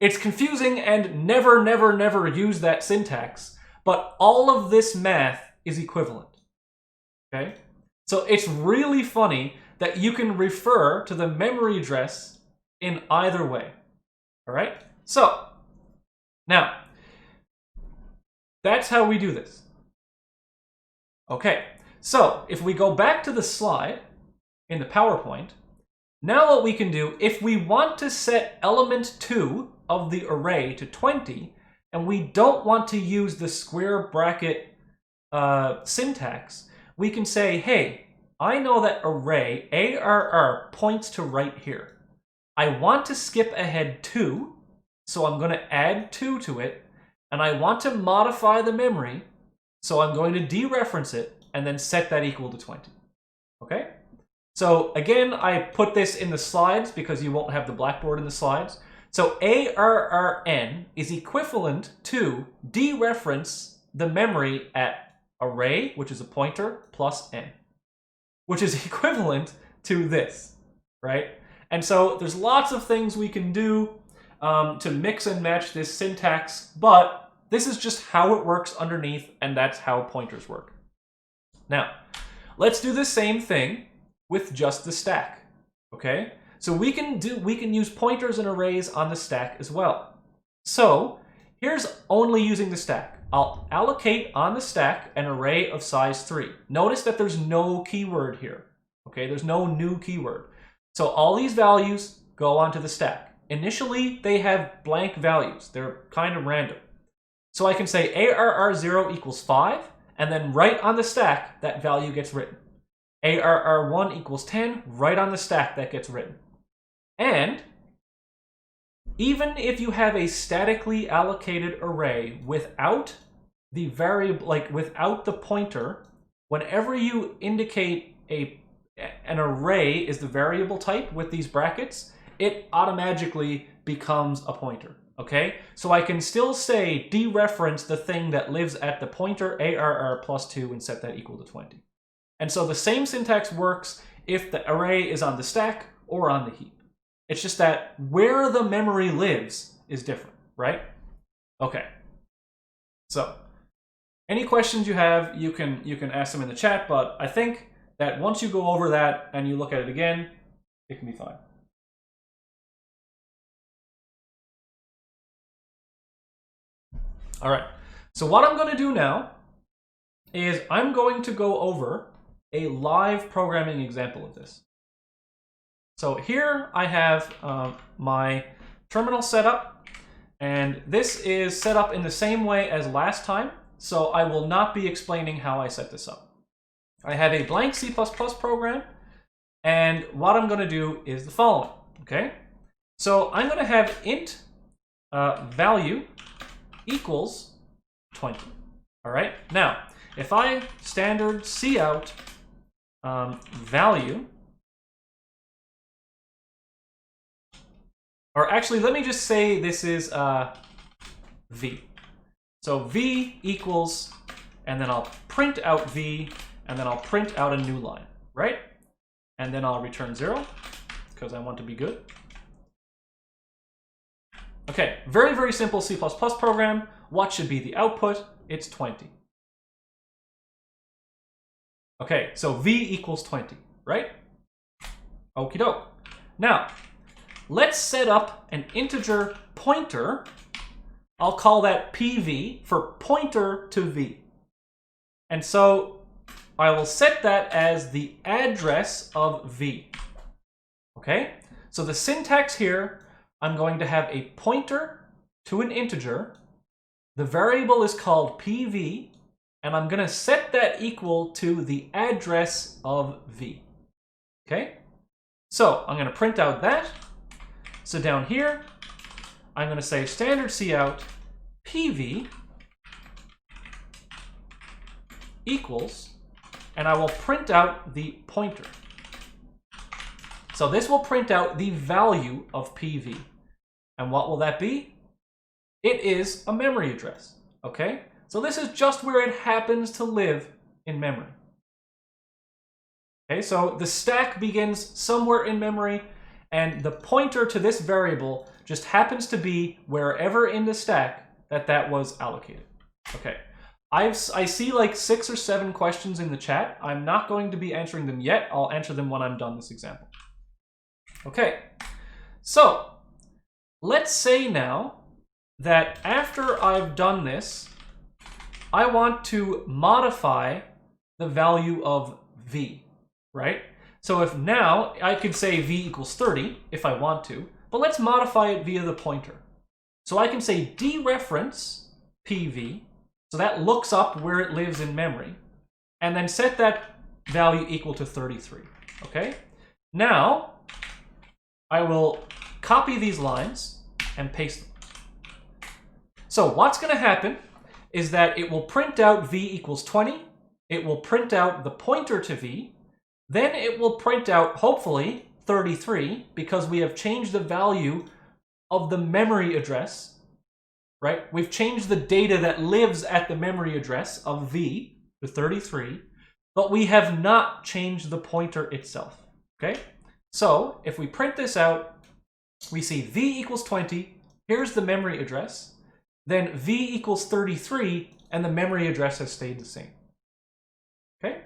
it's confusing and never, never, never use that syntax, but all of this math is equivalent. Okay? So it's really funny that you can refer to the memory address in either way. All right? So, now, that's how we do this. Okay, so if we go back to the slide in the PowerPoint, now what we can do, if we want to set element 2 of the array to 20, and we don't want to use the square bracket syntax, we can say, hey, I know that array ARR points to right here. I want to skip ahead 2, so I'm going to add 2 to it, and I want to modify the memory, so I'm going to dereference it, and then set that equal to 20. Okay? So again, I put this in the slides because you won't have the Blackboard in the slides. So ARRN is equivalent to dereference the memory at array, which is a pointer, plus n, which is equivalent to this, right? And so there's lots of things we can do to mix and match this syntax, but this is just how it works underneath, and that's how pointers work. Now, let's do the same thing with just the stack, okay? So we can use pointers and arrays on the stack as well. So here's only using the stack. I'll allocate on the stack an array of size 3. Notice that there's no keyword here, okay? There's no new keyword. So all these values go onto the stack. Initially, they have blank values. They're kind of random. So I can say ARR0 equals 5, and then right on the stack, that value gets written. ARR1 equals 10, right on the stack, that gets written. And even if you have a statically allocated array without the variable, like without the pointer, whenever you indicate an array is the variable type with these brackets, it automatically becomes a pointer, okay? So I can still say dereference the thing that lives at the pointer ARR plus 2 and set that equal to 20. And so the same syntax works if the array is on the stack or on the heap. It's just that where the memory lives is different, right? Okay. So any questions you have, you can ask them in the chat, but I think that once you go over that and you look at it again, it can be fine. All right, so what I'm going to do now is I'm going to go over a live programming example of this. So here I have my terminal set up, and this is set up in the same way as last time, so I will not be explaining how I set this up. I have a blank C++ program, and what I'm going to do is the following, okay? So I'm going to have int value equals 20. All right. Now, if I standard cout value, or actually, let me just say this is v. So v equals, and then I'll print out v, and then I'll print out a new line, right? And then I'll return 0 because I want to be good. Okay, very, very simple C++ program. What should be the output? It's 20. Okay, so v equals 20, right? Okie doke. Now, let's set up an integer pointer. I'll call that PV for pointer to v. And so I will set that as the address of v. Okay, so the syntax here, I'm going to have a pointer to an integer. The variable is called PV, and I'm going to set that equal to the address of v. Okay? So I'm going to print out that. So down here, I'm going to say standard cout pv equals, and I will print out the pointer. So this will print out the value of pv. And what will that be? It is a memory address, okay? So this is just where it happens to live in memory. Okay, so the stack begins somewhere in memory, and the pointer to this variable just happens to be wherever in the stack that was allocated. Okay, I see like 6 or 7 questions in the chat. I'm not going to be answering them yet. I'll answer them when I'm done this example. Okay, so let's say now that after I've done this, I want to modify the value of v, right? So if now I could say v equals 30 if I want to, but let's modify it via the pointer. So I can say dereference pv, so that looks up where it lives in memory, and then set that value equal to 33, okay? Now, I will copy these lines and paste them. So what's going to happen is that it will print out v equals 20, it will print out the pointer to v, then it will print out, hopefully, 33, because we have changed the value of the memory address, right? We've changed the data that lives at the memory address of v to 33, but we have not changed the pointer itself, okay? So if we print this out, we see v equals 20, here's the memory address, then v equals 33, and the memory address has stayed the same. Okay?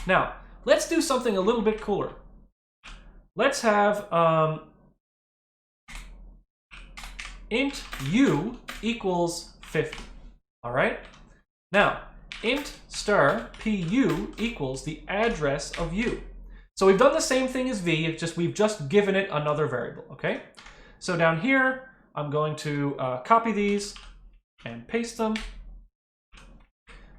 Now, let's do something a little bit cooler. Let's have int u equals 50. All right? Now, int star pu equals the address of u. So we've done the same thing as v, it's just we've just given it another variable, okay? So down here, I'm going to copy these and paste them.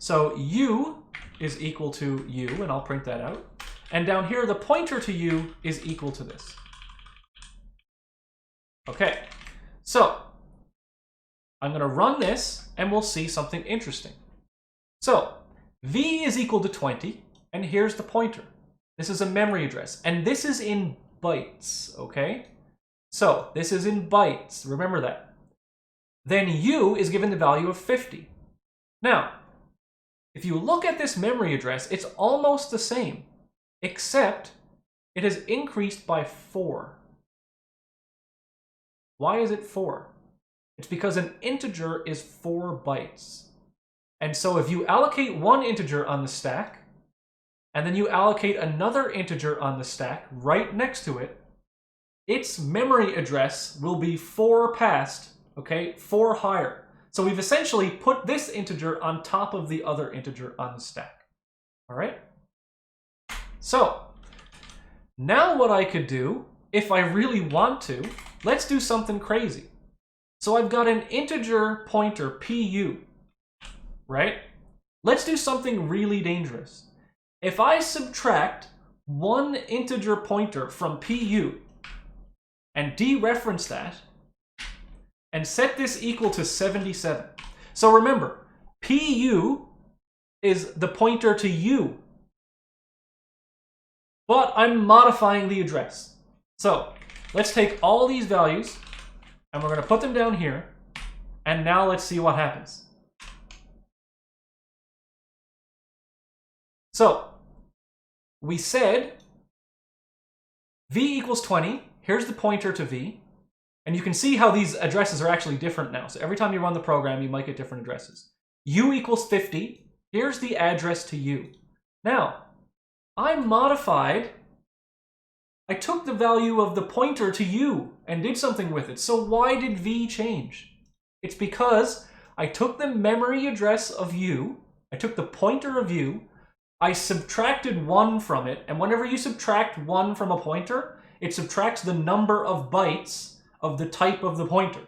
So u is equal to u, and I'll print that out. And down here, the pointer to u is equal to this. Okay, so I'm going to run this, and we'll see something interesting. So v is equal to 20, and here's the pointer. This is a memory address, and this is in bytes, okay? So this is in bytes, remember that. Then u is given the value of 50. Now, if you look at this memory address, it's almost the same, except it has increased by 4. Why is it 4? It's because an integer is 4 bytes. And so if you allocate one integer on the stack, and then you allocate another integer on the stack right next to it, its memory address will be 4 past, okay, 4 higher. So we've essentially put this integer on top of the other integer on the stack. All right? So now what I could do, if I really want to, let's do something crazy. So I've got an integer pointer, pu, right? Let's do something really dangerous. If I subtract one integer pointer from pu and dereference that and set this equal to 77. So remember, pu is the pointer to u, but I'm modifying the address. So let's take all these values and we're going to put them down here, and now let's see what happens. So we said v equals 20. Here's the pointer to v. And you can see how these addresses are actually different now. So every time you run the program, you might get different addresses. U equals 50. Here's the address to u. Now, I took the value of the pointer to u and did something with it. So why did v change? It's because I took the memory address of u, I took the pointer of u, I subtracted 1 from it, and whenever you subtract 1 from a pointer, it subtracts the number of bytes of the type of the pointer.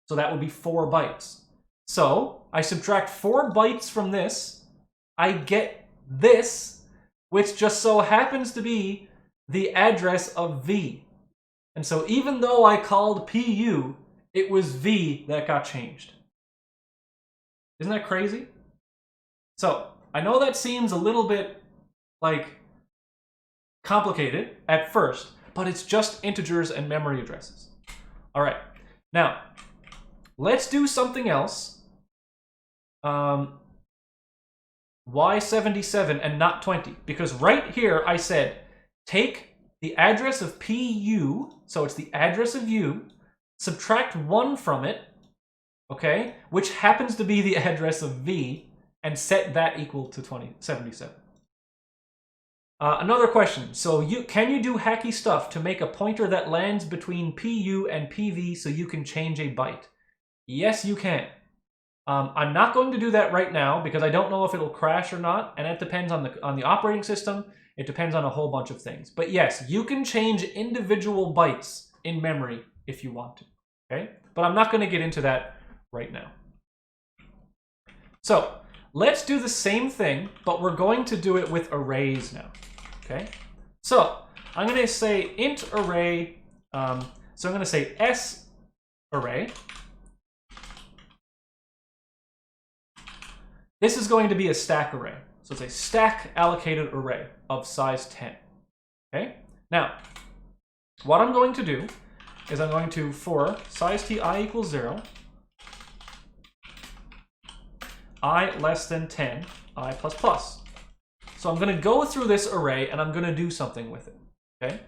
So that would be 4 bytes. So I subtract 4 bytes from this, I get this, which just so happens to be the address of V. And so even though I called PU, it was V that got changed. Isn't that crazy? So I know that seems a little bit like complicated at first, but it's just integers and memory addresses. All right, now let's do something else. Why 77 and not 20? Because right here I said take the address of PU, so it's the address of U, subtract 1 from it, okay, which happens to be the address of V, and set that equal to 77. Another question. So can you do hacky stuff to make a pointer that lands between PU and PV so you can change a byte? Yes, you can. I'm not going to do that right now because I don't know if it'll crash or not, and it depends on the operating system. It depends on a whole bunch of things. But yes, you can change individual bytes in memory if you want to, okay? But I'm not going to get into that right now. So let's do the same thing, but we're going to do it with arrays now, okay? So I'm going to say int array, so I'm going to say S array. This is going to be a stack array. So it's a stack allocated array of size 10. Okay? Now, what I'm going to do is I'm going to, for size t I equals 0, I less than 10, I plus plus. So I'm going to go through this array and I'm going to do something with it. Okay?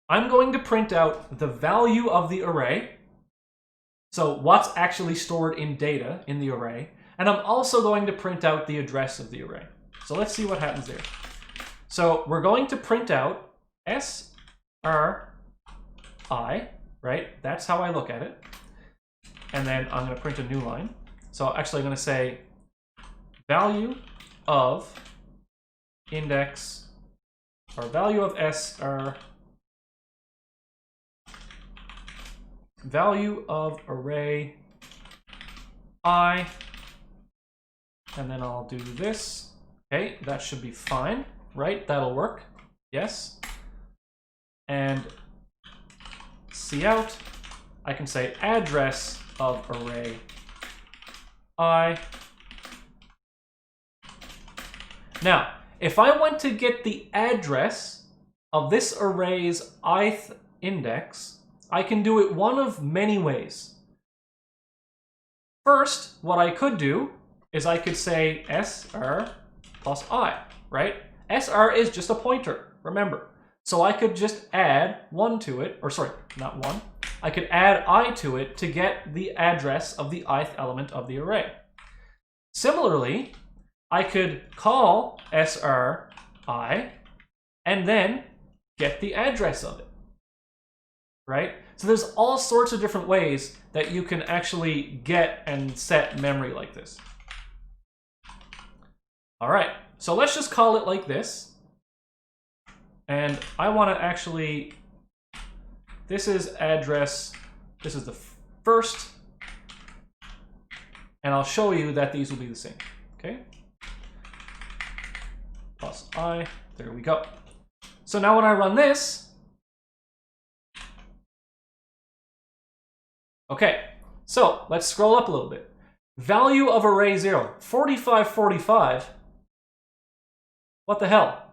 I'm going to print out the value of the array. So what's actually stored in data in the array. And I'm also going to print out the address of the array. So let's see what happens there. So we're going to print out SRI, right? That's how I look at it. And then I'm going to print a new line. So actually I'm going to say value of index, or value of SR, value of array I, and then I'll do this. Okay, that should be fine, right? That'll work. Yes. And cout, I can say address of array I. Now, if I want to get the address of this array's ith index, I can do it one of many ways. First, what I could do is I could say SR plus I, right? SR is just a pointer, remember. So I could just add 1 to it, or sorry, not 1. I could add I to it to get the address of the ith element of the array. Similarly, I could call SRI and then get the address of it, right? So there's all sorts of different ways that you can actually get and set memory like this. All right, so let's just call it like this. And I want to actually, this is address, this is the first, and I'll show you that these will be the same, okay? Plus I, there we go. So now when I run this, okay, so let's scroll up a little bit. Value of array 0, 4545. What the hell?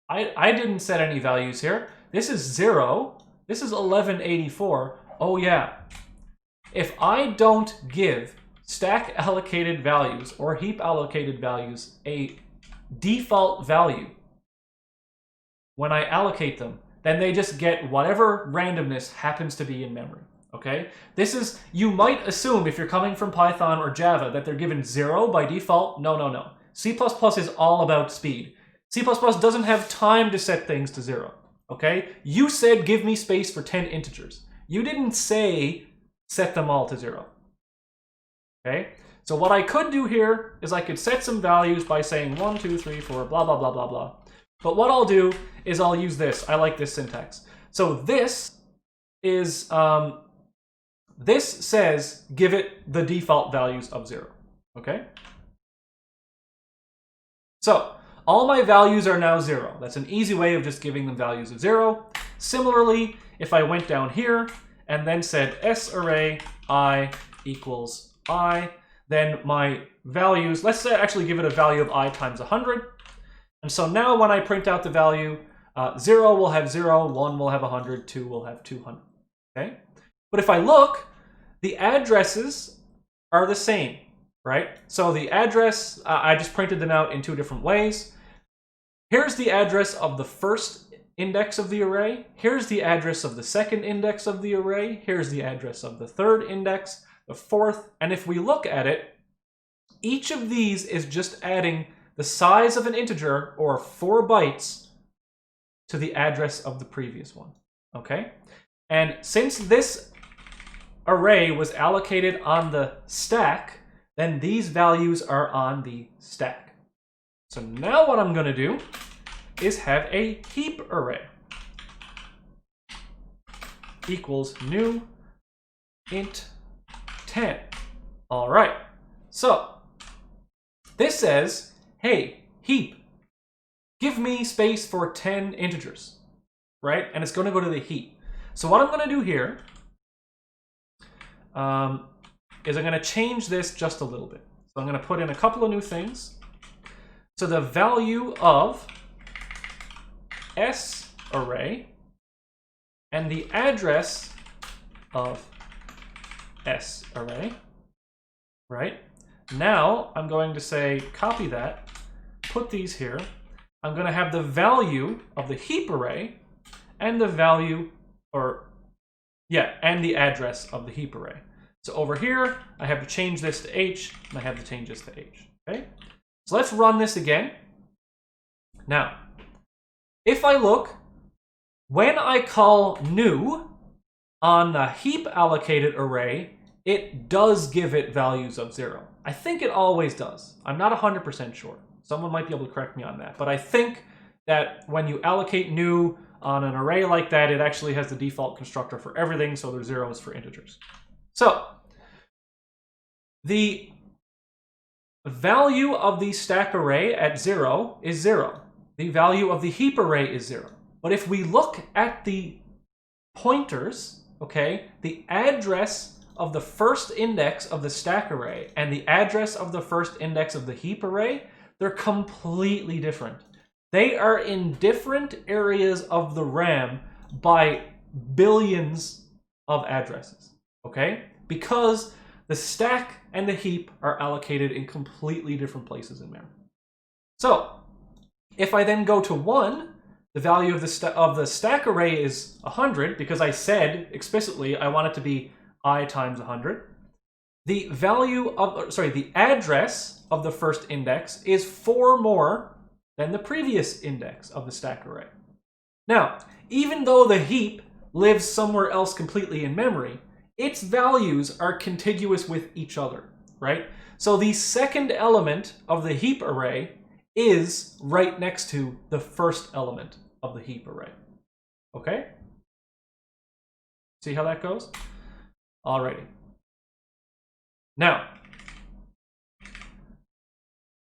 I didn't set any values here. This is 0. This is 1184. Oh yeah. If I don't give stack allocated values or heap allocated values a default value when I allocate them, then they just get whatever randomness happens to be in memory. Okay? This is, you might assume if you're coming from Python or Java that they're given 0 by default. No, no, no. C++ is all about speed. C++ doesn't have time to set things to 0. Okay? You said give me space for 10 integers. You didn't say set them all to 0. Okay? So what I could do here is I could set some values by saying 1, 2, 3, 4, blah, blah, blah, blah, blah. But what I'll do is I'll use this. I like this syntax. So this is, this says give it the default values of 0. Okay? So all my values are now 0. That's an easy way of just giving them values of 0. Similarly, if I went down here and then said sArray I equals I, then my values, let's say actually give it a value of I times 100. And so now when I print out the value, 0 will have 0, 1 will have 100, 2 will have 200. Okay? But if I look, the addresses are the same, right? So the address, I just printed them out in two different ways. Here's the address of the first index of the array. Here's the address of the second index of the array. Here's the address of the third index, the fourth. And if we look at it, each of these is just adding the size of an integer, or 4 bytes, to the address of the previous one. Okay? And since this array was allocated on the stack, then these values are on the stack. So now what I'm going to do is have a heap array equals new int 10. All right. So this says, hey, heap, give me space for 10 integers, right? And it's going to go to the heap. So what I'm going to do here is I'm going to change this just a little bit. So I'm going to put in a couple of new things. So the value of sArray and the address of sArray, right? Now I'm going to say copy that, put these here. I'm going to have the value of the heap array and the value, and the address of the heap array. So over here, I have to change this to h, and I have to change this to h. Okay? So let's run this again. Now, if I look, when I call new on the heap allocated array, it does give it values of 0. I think it always does. I'm not 100% sure. Someone might be able to correct me on that. But I think that when you allocate new on an array like that, it actually has the default constructor for everything, so there's zeros for integers. So the value of the stack array at 0 is 0. The value of the heap array is 0. But if we look at the pointers, okay, the address of the first index of the stack array and the address of the first index of the heap array, they're completely different. They are in different areas of the RAM by billions of addresses, okay? Because the stack and the heap are allocated in completely different places in memory. So if I then go to 1, the value of the stack array is 100 because I said explicitly I want it to be I times 100. The value of, the address of the first index is 4 more than the previous index of the stack array. Now, even though the heap lives somewhere else completely in memory, its values are contiguous with each other, right? So the second element of the heap array is right next to the first element of the heap array. Okay? See how that goes? Alrighty. Now,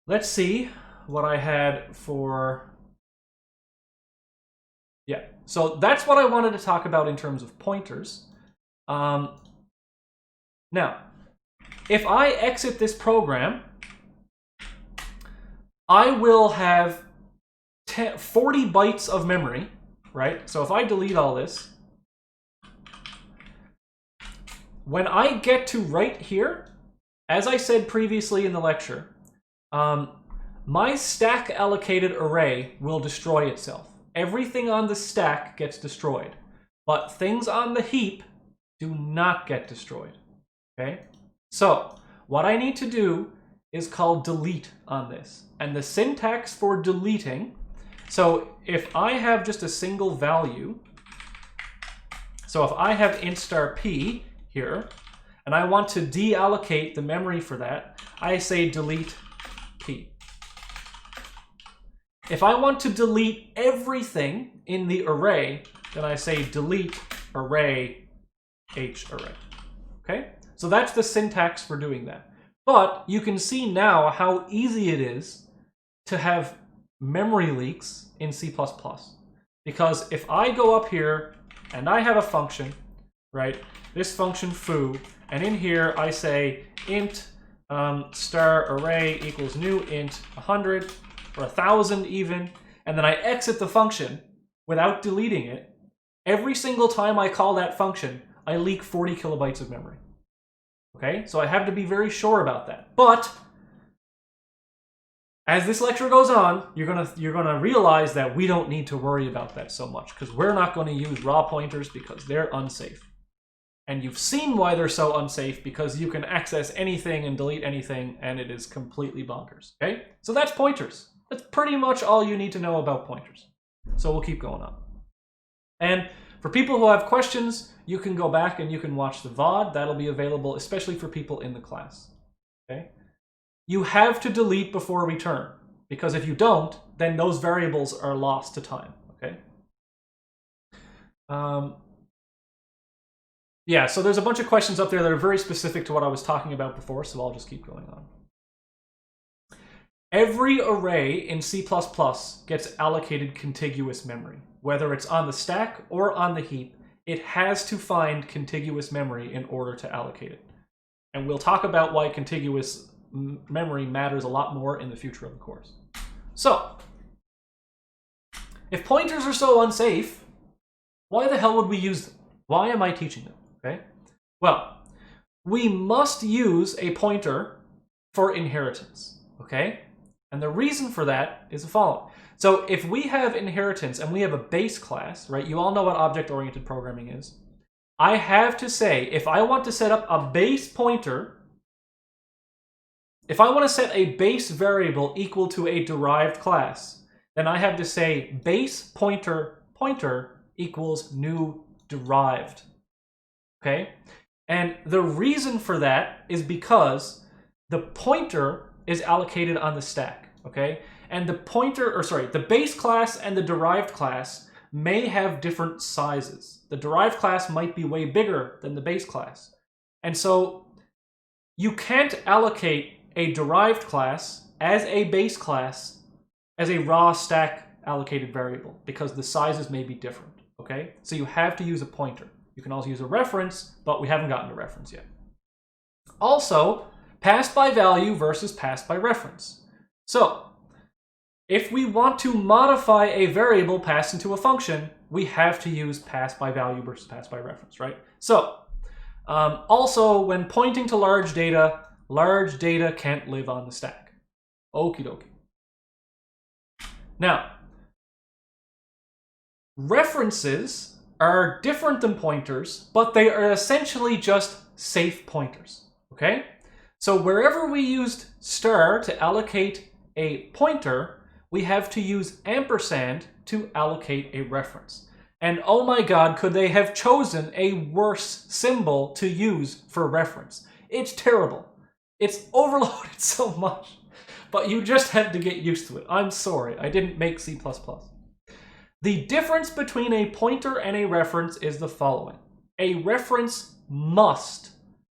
let's see what I had for... Yeah, so that's what I wanted to talk about in terms of pointers. Now, if I exit this program, I will have 40 bytes of memory, right? So if I delete all this, when I get to right here, as I said previously in the lecture, my stack allocated array will destroy itself. Everything on the stack gets destroyed, but things on the heap do not get destroyed, okay? So what I need to do is call delete on this. And the syntax for deleting, so if I have just a single value, so if I have int star p here, and I want to deallocate the memory for that, I say delete p. If I want to delete everything in the array, then I say delete array h array. Okay? So that's the syntax for doing that. But you can see now how easy it is to have memory leaks in C++. Because if I go up here and I have a function, right, this function foo, and in here I say int star array equals new int 100 or 1000 even, and then I exit the function without deleting it, every single time I call that function, I leak 40 kilobytes of memory. Okay, so I have to be very sure about that. But as this lecture goes on, you're gonna realize that we don't need to worry about that so much, because we're not going to use raw pointers because they're unsafe. And you've seen why they're so unsafe, because you can access anything and delete anything, and it is completely bonkers. Okay, so that's pointers. That's pretty much all you need to know about pointers. So we'll keep going on. And for people who have questions, you can go back and you can watch the VOD. That'll be available, especially for people in the class. Okay. You have to delete before return, because if you don't, then those variables are lost to time, okay? Yeah, so there's a bunch of questions up there that are very specific to what I was talking about before, so I'll just keep going on. Every array in C++ gets allocated contiguous memory. Whether it's on the stack or on the heap, it has to find contiguous memory in order to allocate it. And we'll talk about why contiguous memory matters a lot more in the future of the course. So, if pointers are so unsafe, why the hell would we use them? Why am I teaching them? Okay. Well, we must use a pointer for inheritance. Okay. And the reason for that is the following. So if we have inheritance and we have a base class, right? You all know what object-oriented programming is. I have to say, if I want to set up a base pointer, if I want to set a base variable equal to a derived class, then I have to say base pointer equals new derived. Okay? And the reason for that is because the pointer is allocated on the stack. Okay? And the the base class and the derived class may have different sizes. The derived class might be way bigger than the base class. And so you can't allocate a derived class as a base class as a raw stack allocated variable, because the sizes may be different, okay? So you have to use a pointer. You can also use a reference, but we haven't gotten to reference yet. Also, passed by value versus passed by reference. So, if we want to modify a variable passed into a function, we have to use passed by value versus passed by reference, right? So, also, when pointing to large data can't live on the stack. Okie dokie. Now, references are different than pointers, but they are essentially just safe pointers, okay? So wherever we used star to allocate a pointer, we have to use ampersand to allocate a reference. And oh my god, could they have chosen a worse symbol to use for reference? It's terrible. It's overloaded so much, but you just have to get used to it. I'm sorry, I didn't make C++. The difference between a pointer and a reference is the following. A reference must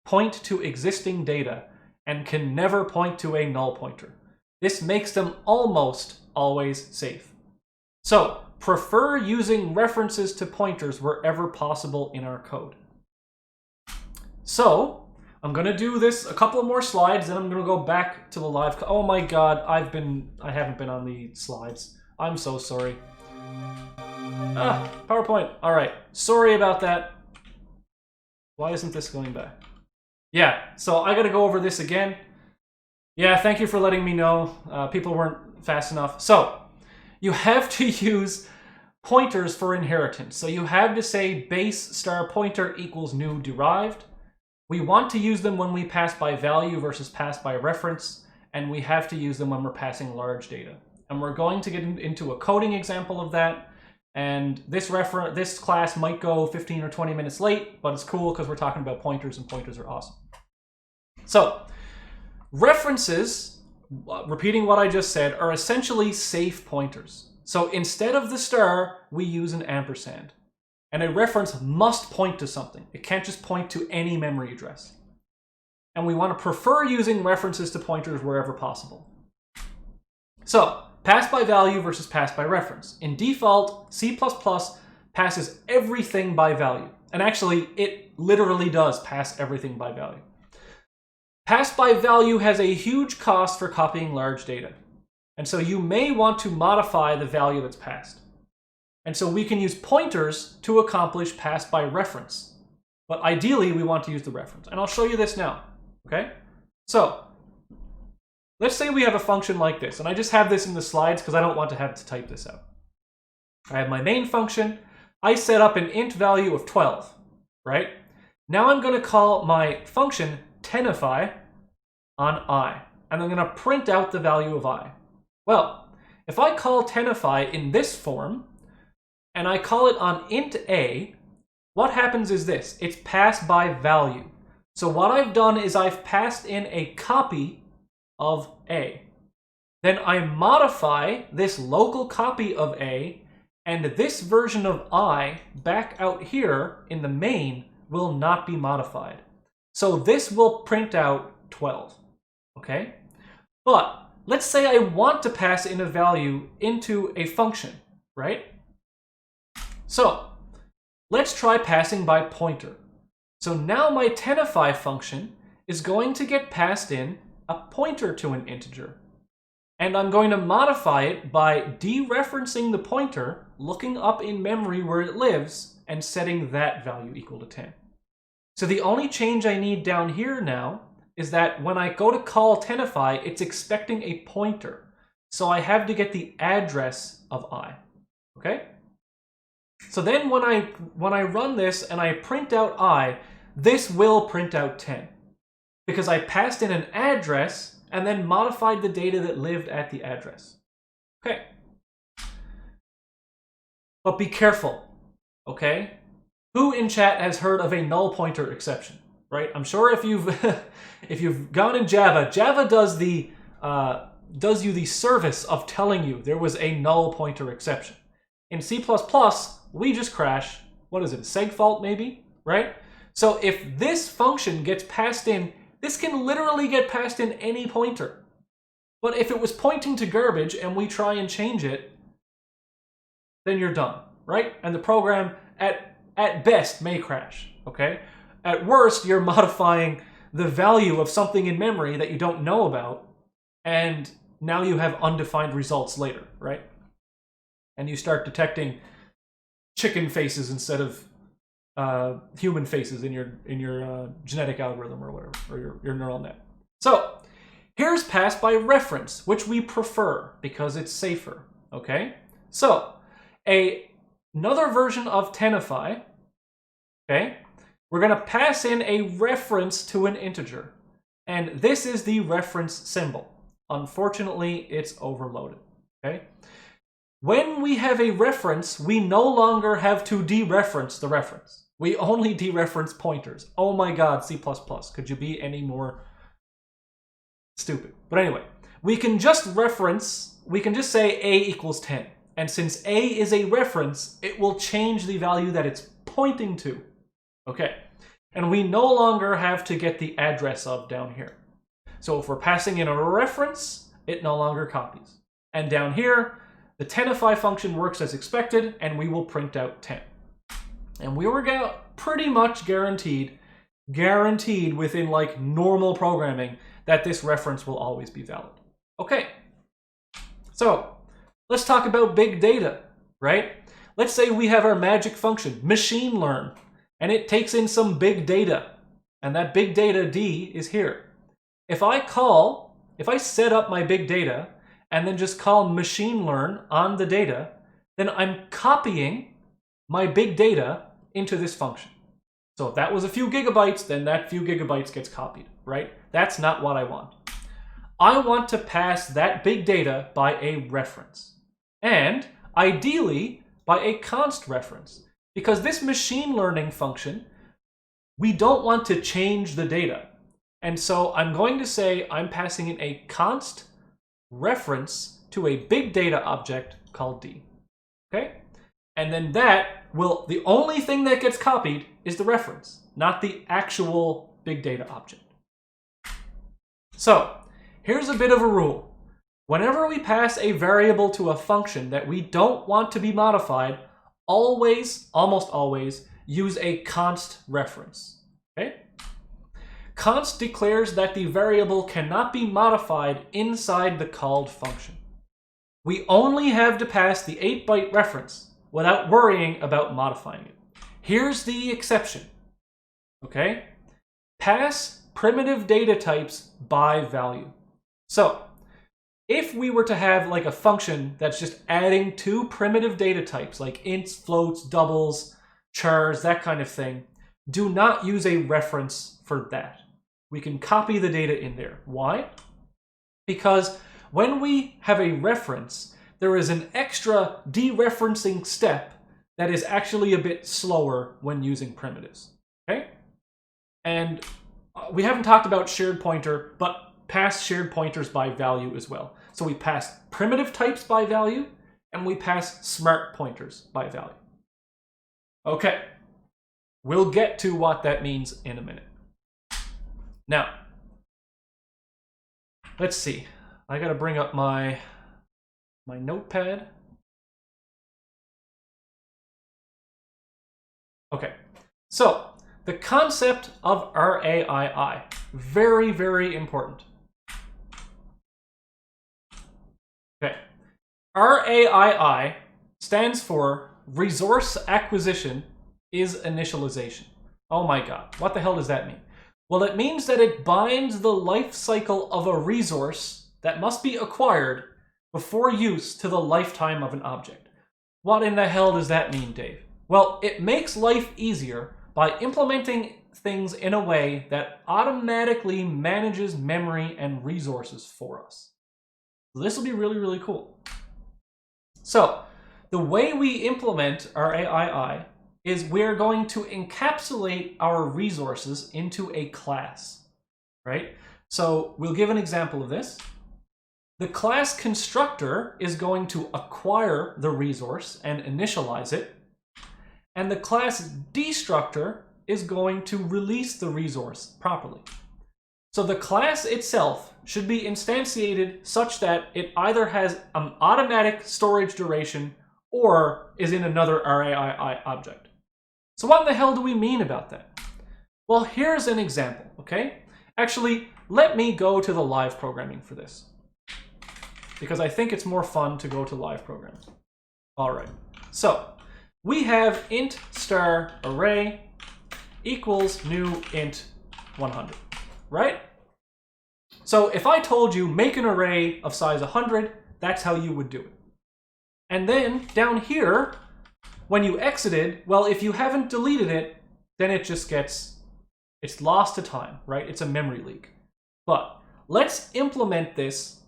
point to existing data and can never point to a null pointer. This makes them almost always safe. So, prefer using references to pointers wherever possible in our code. So, I'm going to do this a couple of more slides, then I'm going to go back to the live. Oh my god, I haven't been on the slides. I'm so sorry. PowerPoint. All right. Sorry about that. Why isn't this going back? Yeah, so I got to go over this again. Yeah, thank you for letting me know. People weren't fast enough. So, you have to use pointers for inheritance. So you have to say base star pointer equals new derived. We want to use them when we pass by value versus pass by reference, and we have to use them when we're passing large data. And we're going to get into a coding example of that, and this class might go 15 or 20 minutes late, but it's cool because we're talking about pointers, and pointers are awesome. So, references, repeating what I just said, are essentially safe pointers. So instead of the star, we use an ampersand. And a reference must point to something. It can't just point to any memory address. And we want to prefer using references to pointers wherever possible. So, pass by value versus pass by reference. In default, C++ passes everything by value. And actually, it literally does pass everything by value. Pass by value has a huge cost for copying large data. And so you may want to modify the value that's passed. And so we can use pointers to accomplish pass by reference. But ideally, we want to use the reference. And I'll show you this now, okay? So, let's say we have a function like this. And I just have this in the slides because I don't want to have to type this out. I have my main function. I set up an int value of 12, right? Now I'm going to call my function tenify on I. And I'm going to print out the value of I. Well, if I call tenify in this form, and I call it on int a, what happens is this. It's passed by value. So what I've done is I've passed in a copy of a. Then I modify this local copy of a, and this version of I back out here in the main will not be modified. So this will print out 12, okay? But let's say I want to pass in a value into a function, right? So let's try passing by pointer. So now my tenify function is going to get passed in a pointer to an integer. And I'm going to modify it by dereferencing the pointer, looking up in memory where it lives, and setting that value equal to 10. So the only change I need down here now is that when I go to call tenify, it's expecting a pointer. So I have to get the address of I, okay? So then when I run this and I print out I, this will print out 10. Because I passed in an address and then modified the data that lived at the address. Okay. But be careful, okay? Who in chat has heard of a null pointer exception, right? I'm sure if you've if you've gone in Java, Java does you the service of telling you there was a null pointer exception. In C++, we just crash, what is it, a seg fault maybe, right? So if this function gets passed in, this can literally get passed in any pointer. But if it was pointing to garbage and we try and change it, then you're done, right? And the program at best may crash, okay? At worst, you're modifying the value of something in memory that you don't know about, and now you have undefined results later, right? And you start detecting chicken faces instead of human faces in your genetic algorithm or whatever, or your neural net. So here's pass by reference, which we prefer because it's safer, okay? So another version of tenify, okay? We're going to pass in a reference to an integer, and this is the reference symbol. Unfortunately, it's overloaded, okay? When we have a reference, we no longer have to dereference the reference. We only dereference pointers. Oh my god, C++. Could you be any more stupid? But anyway, we can just say a equals 10. And since a is a reference, it will change the value that it's pointing to. Okay. And we no longer have to get the address of down here. So if we're passing in a reference, it no longer copies. And down here, the tenify function works as expected, and we will print out 10. And we were pretty much guaranteed within like normal programming that this reference will always be valid. Okay, so let's talk about big data, right? Let's say we have our magic function, machine learn, and it takes in some big data, and that big data D is here. If I set up my big data and then just call machine learn on the data, then I'm copying my big data into this function. So if that was a few gigabytes, then that few gigabytes gets copied, right? That's not what I want. I want to pass that big data by a reference, and ideally by a const reference, because this machine learning function, we don't want to change the data. And so I'm going to say I'm passing in a const reference to a big data object called D, okay? And then the only thing that gets copied is the reference, not the actual big data object. So here's a bit of a rule. Whenever we pass a variable to a function that we don't want to be modified, always, almost always, use a const reference. Okay? Const declares that the variable cannot be modified inside the called function. We only have to pass the 8-byte reference without worrying about modifying it. Here's the exception. Okay? Pass primitive data types by value. So, if we were to have like a function that's just adding 2 primitive data types like ints, floats, doubles, chars, that kind of thing, do not use a reference for that. We can copy the data in there. Why? Because when we have a reference, there is an extra dereferencing step that is actually a bit slower when using primitives. Okay? And we haven't talked about shared pointer, but pass shared pointers by value as well. So we pass primitive types by value, and we pass smart pointers by value. Okay, we'll get to what that means in a minute. Now, let's see. I gotta bring up my notepad. Okay, so the concept of RAII, very, very important. Okay, RAII stands for Resource Acquisition is Initialization. Oh my god, what the hell does that mean? Well, it means that it binds the life cycle of a resource that must be acquired before use to the lifetime of an object. What in the hell does that mean, Dave? Well, it makes life easier by implementing things in a way that automatically manages memory and resources for us. So this will be really, really cool. So the way we implement our RAII is we're going to encapsulate our resources into a class, right? So we'll give an example of this. The class constructor is going to acquire the resource and initialize it. And the class destructor is going to release the resource properly. So the class itself should be instantiated such that it either has an automatic storage duration or is in another RAII object. So what in the hell do we mean about that? Well, here's an example, okay? Actually, let me go to the live programming for this, because I think it's more fun to go to live programming. All right, so we have int star array equals new int 100, right? So if I told you make an array of size 100, that's how you would do it. And then down here, when you exited, well, if you haven't deleted it, then it just gets, it's lost to time, right? It's a memory leak. But let's implement this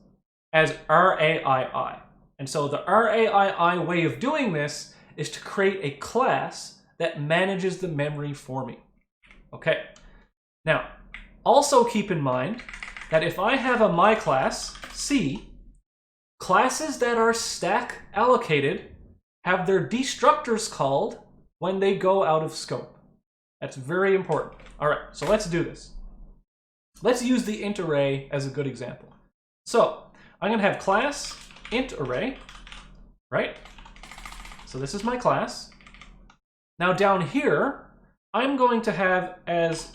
as RAII. And so the RAII way of doing this is to create a class that manages the memory for me. Okay. Now, also keep in mind that if I have a my class, C, classes that are stack allocated have their destructors called when they go out of scope. That's very important. All right, so let's do this. Let's use the int array as a good example. So I'm going to have class int array, right? So this is my class. Now down here, I'm going to have as,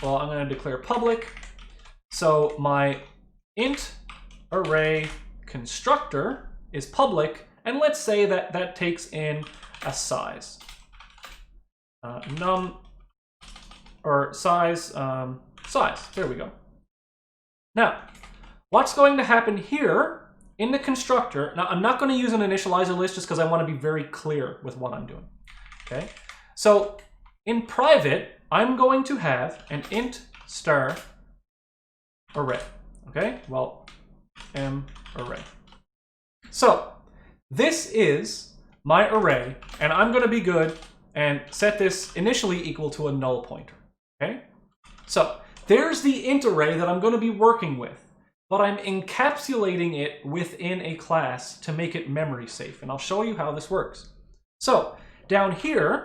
well, I'm going to declare public. So my int array constructor is public. And let's say that that takes in a size, num, or size, size, there we go. Now, what's going to happen here in the constructor, now I'm not going to use an initializer list just because I want to be very clear with what I'm doing, okay? So in private, I'm going to have an int star array, okay? Well, m array. So this is my array, and I'm going to be good and set this initially equal to a null pointer, okay? So there's the int array that I'm going to be working with, but I'm encapsulating it within a class to make it memory safe, and I'll show you how this works. So down here,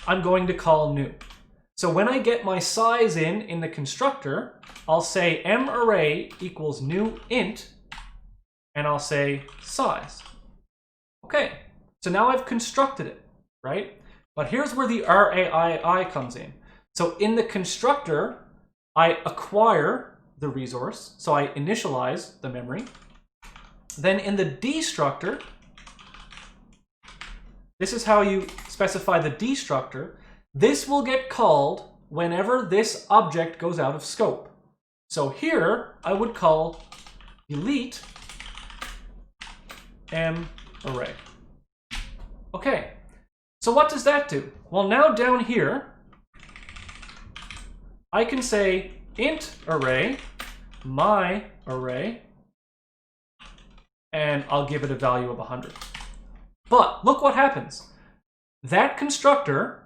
I'm going to call new. So when I get my size in the constructor, I'll say m array equals new int, and I'll say size. Okay, so now I've constructed it, right? But here's where the RAII comes in. So in the constructor, I acquire the resource, so I initialize the memory. Then in the destructor, this is how you specify the destructor. This will get called whenever this object goes out of scope. So here, I would call delete array. Okay, so what does that do? Well, now down here, I can say int array, my array, and I'll give it a value of 100. But look what happens. That constructor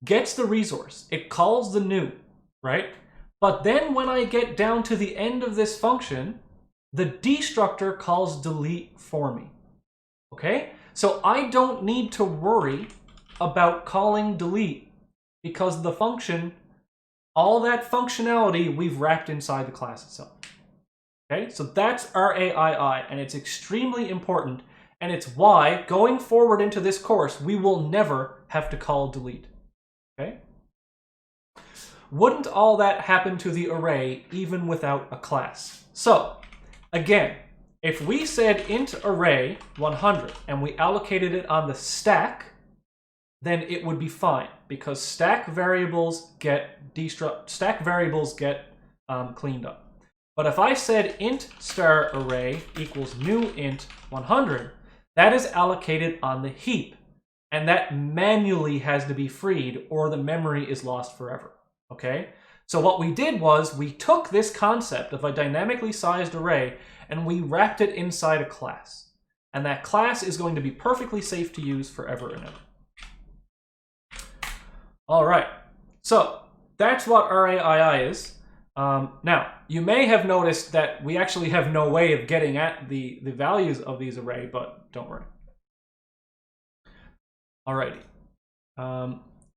gets the resource. It calls the new, right? But then when I get down to the end of this function, the destructor calls delete for me. Okay? So I don't need to worry about calling delete because the function, all that functionality we've wrapped inside the class itself. Okay? So that's RAII, and it's extremely important, and it's why going forward into this course, we will never have to call delete. Okay? Wouldn't all that happen to the array even without a class? So, again, if we said int array 100 and we allocated it on the stack, then it would be fine because stack variables get cleaned up. But if I said int star array equals new int 100, that is allocated on the heap, and that manually has to be freed or the memory is lost forever. Okay? So what we did was we took this concept of a dynamically sized array and we wrapped it inside a class. And that class is going to be perfectly safe to use forever and ever. All right, so that's what RAII is. Now, you may have noticed that we actually have no way of getting at the values of these arrays, but don't worry. Alrighty.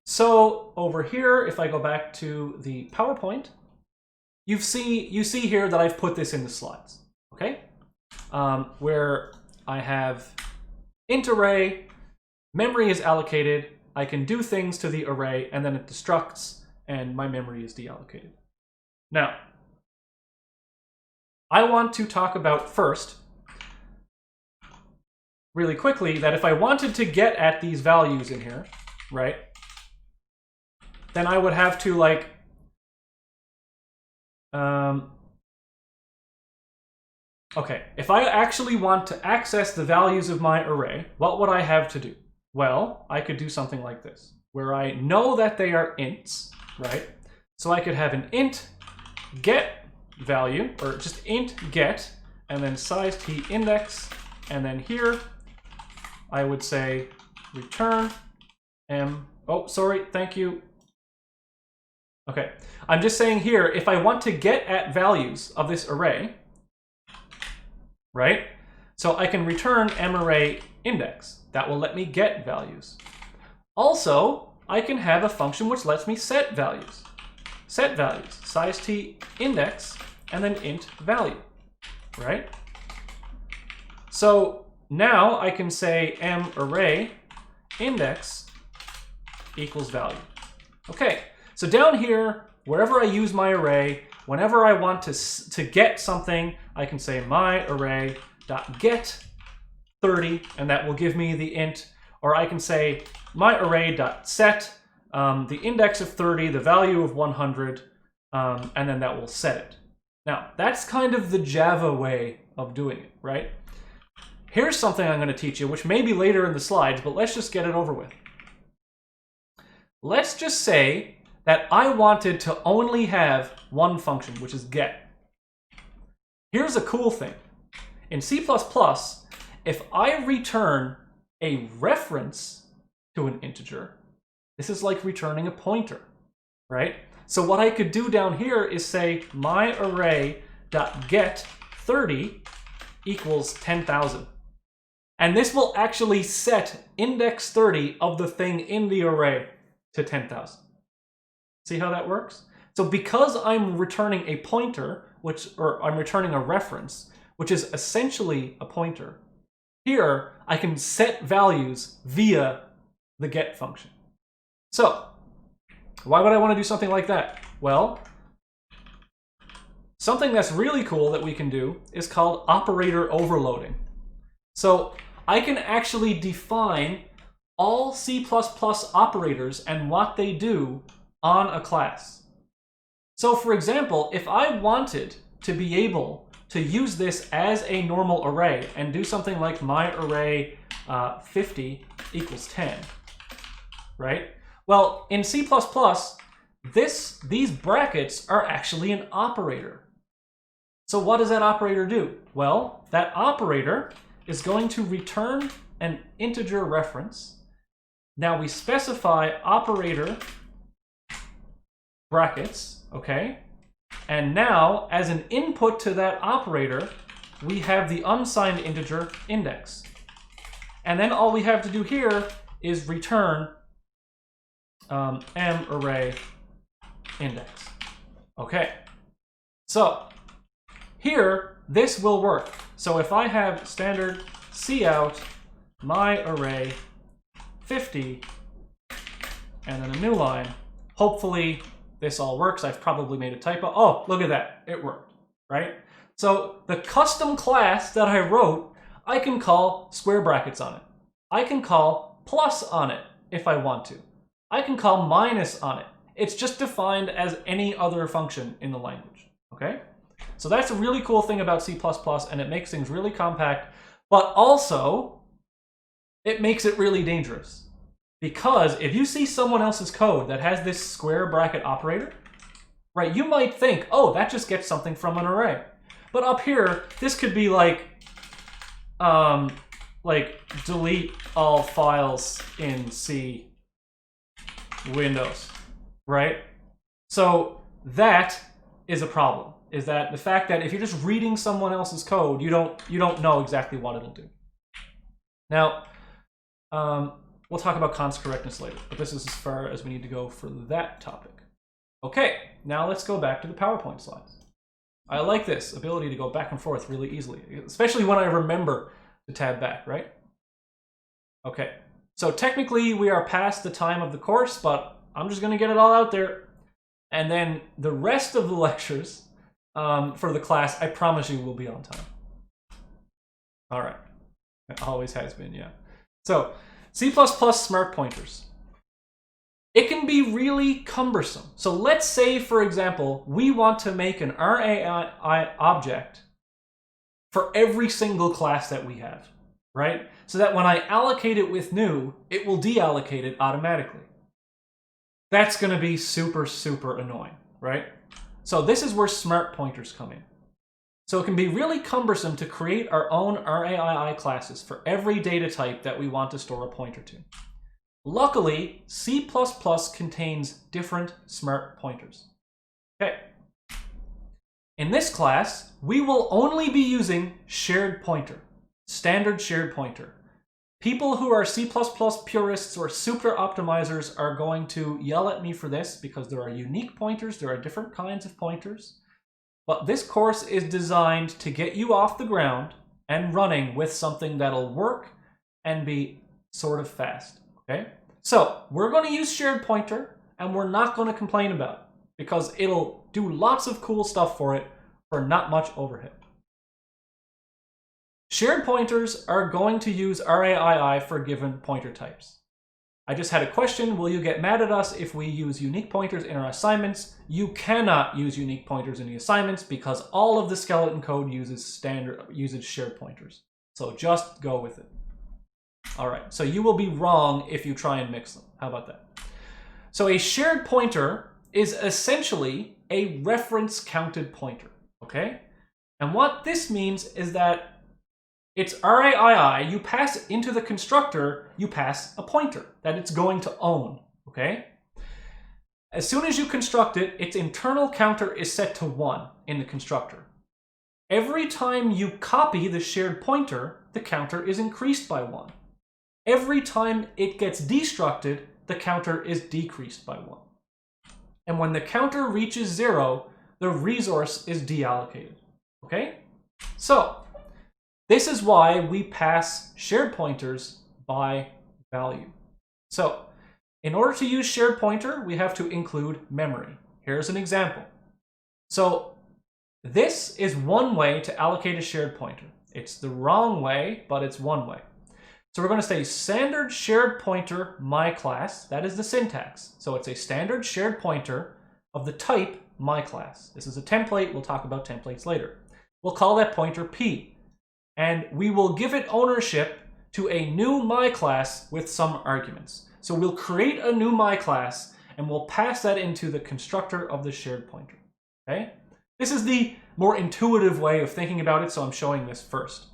So over here, if I go back to the PowerPoint, you see here that I've put this in the slides, okay? Where I have int array, memory is allocated, I can do things to the array, and then it destructs, and my memory is deallocated. Now, I want to talk about first, really quickly, that if I wanted to get at these values in here, right, then I would have to, like, okay, if I actually want to access the values of my array, what would I have to do? Well, I could do something like this, where I know that they are ints, right? So I could have an int get value, or just int get, and then size t index, and then here I would say return oh, sorry, thank you. Okay, I'm just saying here, if I want to get at values of this array, right? So I can return array index. That will let me get values. Also, I can have a function which lets me set values. Set values, size t index, and then int value, right? So now I can say array index equals value. Okay, so down here, wherever I use my array, whenever I want to get something, I can say my array dot get 30, and that will give me the int, or I can say my array dot set the index of 30, the value of 100, and then that will set it. Now, that's kind of the Java way of doing it, right? Here's something I'm going to teach you, which may be later in the slides, but let's just get it over with. Let's just say that I wanted to only have one function, which is get. Here's a cool thing. In C++, if I return a reference to an integer, this is like returning a pointer, right? So what I could do down here is say my array.get 30 equals 10,000. And this will actually set index 30 of the thing in the array to 10,000. See how that works? So because I'm returning a pointer, or I'm returning a reference, which is essentially a pointer. Here, I can set values via the get function. So, why would I want to do something like that? Well, something that's really cool that we can do is called operator overloading. So, I can actually define all C++ operators and what they do on a class. So, for example, if I wanted to be able to use this as a normal array and do something like my array 50 equals 10, right? Well, in C++, these brackets are actually an operator. So what does that operator do? Well, that operator is going to return an integer reference. Now we specify operator brackets, okay? And now, as an input to that operator, we have the unsigned integer index. And then all we have to do here is return array index. Okay, so here, this will work. So if I have standard cout my array 50 and then a new line, hopefully this all works. I've probably made a typo. Oh, look at that. It worked, right? So the custom class that I wrote, I can call square brackets on it. I can call plus on it if I want to. I can call minus on it. It's just defined as any other function in the language, okay? So that's a really cool thing about C++, and it makes things really compact, but also it makes it really dangerous. Because if you see someone else's code that has this square bracket operator, right, you might think, oh, that just gets something from an array. But up here, this could be like delete all files in C Windows, right? So that is a problem, is that the fact that if you're just reading someone else's code, you don't know exactly what it'll do. Now, we'll talk about Const Correctness later, but this is as far as we need to go for that topic. Okay, now let's go back to the PowerPoint slides. I like this ability to go back and forth really easily, especially when I remember to tab back, right? Okay, so technically we are past the time of the course, but I'm just going to get it all out there. And then the rest of the lectures for the class, I promise you, will be on time. All right, it always has been, yeah. So, C++ smart pointers. It can be really cumbersome. So let's say, for example, we want to make an RAI object for every single class that we have, right? So that when I allocate it with new, it will deallocate it automatically. That's going to be super, super annoying, right? So this is where smart pointers come in. So it can be really cumbersome to create our own RAII classes for every data type that we want to store a pointer to. Luckily, C++ contains different smart pointers. Okay. In this class, we will only be using shared pointer, standard shared pointer. People who are C++ purists or super optimizers are going to yell at me for this because there are unique pointers, there are different kinds of pointers. But this course is designed to get you off the ground and running with something that'll work and be sort of fast, okay? So we're going to use shared pointer and we're not going to complain about it because it'll do lots of cool stuff for it for not much overhead. Shared pointers are going to use RAII for given pointer types. I just had a question, will you get mad at us if we use unique pointers in our assignments? You cannot use unique pointers in the assignments because all of the skeleton code uses shared pointers. So just go with it. All right, so you will be wrong if you try and mix them. How about that? So a shared pointer is essentially a reference counted pointer, okay? And what this means is that it's RAII, you pass into the constructor, you pass a pointer that it's going to own, okay? As soon as you construct it, its internal counter is set to 1 in the constructor. Every time you copy the shared pointer, the counter is increased by 1. Every time it gets destructed, the counter is decreased by 1. And when the counter reaches 0, the resource is deallocated, okay? So, This is why we pass shared pointers by value. So in order to use shared pointer, we have to include memory. Here's an example. So this is one way to allocate a shared pointer. It's the wrong way, but it's one way. So we're going to say standard shared pointer my class. That is the syntax. So it's a standard shared pointer of the type my class. This is a template. We'll talk about templates later. We'll call that pointer P. And we will give it ownership to a new my class with some arguments. So we'll create a new my class and we'll pass that into the constructor of the shared pointer. Okay? This is the more intuitive way of thinking about it, so I'm showing this first.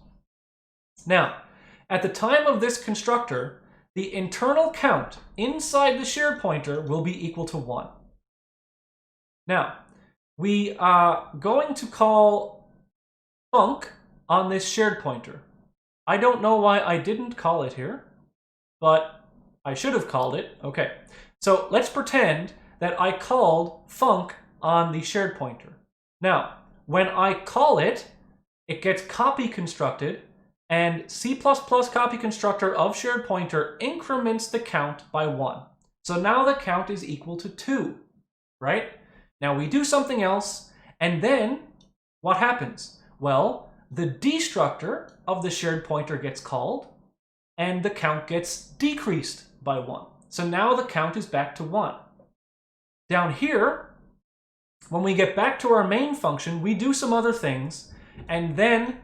Now, at the time of this constructor, the internal count inside the shared pointer will be equal to 1. Now, we are going to call func on this shared pointer. I don't know why I didn't call it here, but I should have called it. Okay, so let's pretend that I called func on the shared pointer. Now, when I call it, it gets copy constructed, and C++ copy constructor of shared pointer increments the count by 1. So now the count is equal to 2, right? Now we do something else, and then what happens? Well, the destructor of the shared pointer gets called, and the count gets decreased by 1. So now the count is back to 1. Down here, when we get back to our main function, we do some other things, and then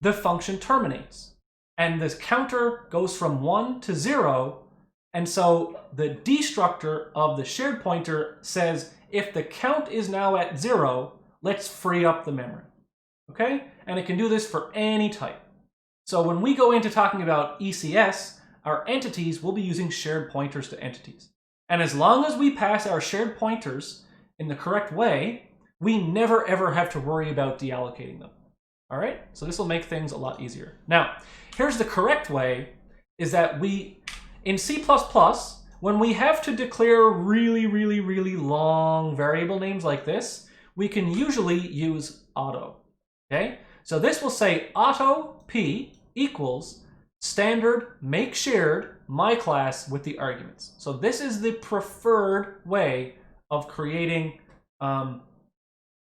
the function terminates. And the counter goes from 1 to 0, and so the destructor of the shared pointer says, if the count is now at 0, let's free up the memory. Okay? And it can do this for any type. So when we go into talking about ECS, our entities will be using shared pointers to entities. And as long as we pass our shared pointers in the correct way, we never ever have to worry about deallocating them. All right? So this will make things a lot easier. Now, here's the correct way, is that in C++, when we have to declare really long variable names like this, we can usually use auto. Okay? So this will say auto p equals standard make shared my class with the arguments. So this is the preferred way of creating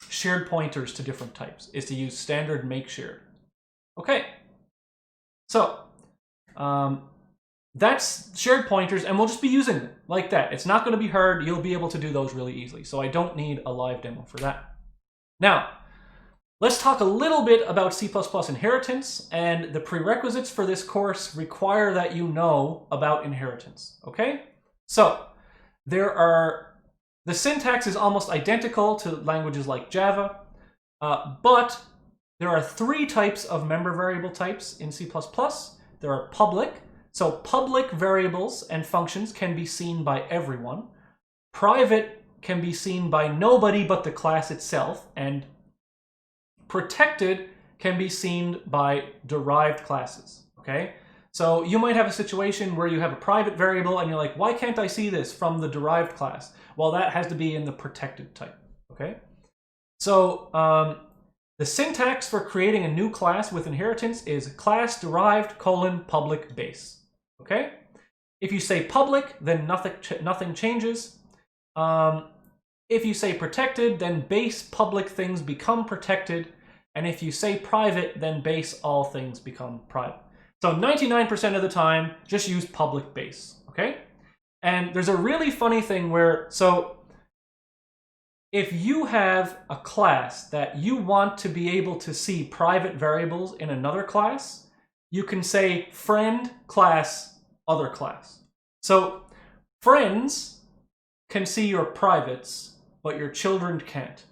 shared pointers to different types, is to use standard make shared. Okay, so that's shared pointers, and we'll just be using them like that. It's not going to be hard. You'll be able to do those really easily. So I don't need a live demo for that. Now, let's talk a little bit about C++ inheritance, and the prerequisites for this course require that you know about inheritance. Okay, so the syntax is almost identical to languages like Java, but there are 3 types of member variable types in C++. There are public, so public variables and functions can be seen by everyone. Private can be seen by nobody but the class itself, and protected can be seen by derived classes. Okay? So you might have a situation where you have a private variable and you're like, why can't I see this from the derived class? Well, that has to be in the protected type. Okay? So the syntax for creating a new class with inheritance is class derived : public base. Okay? If you say public, then nothing changes. If you say protected, then base public things become protected. And if you say private, then base all things become private. So 99% of the time, just use public base, okay? And there's a really funny thing where, so if you have a class that you want to be able to see private variables in another class, you can say friend class other class. So friends can see your privates, but your children can't.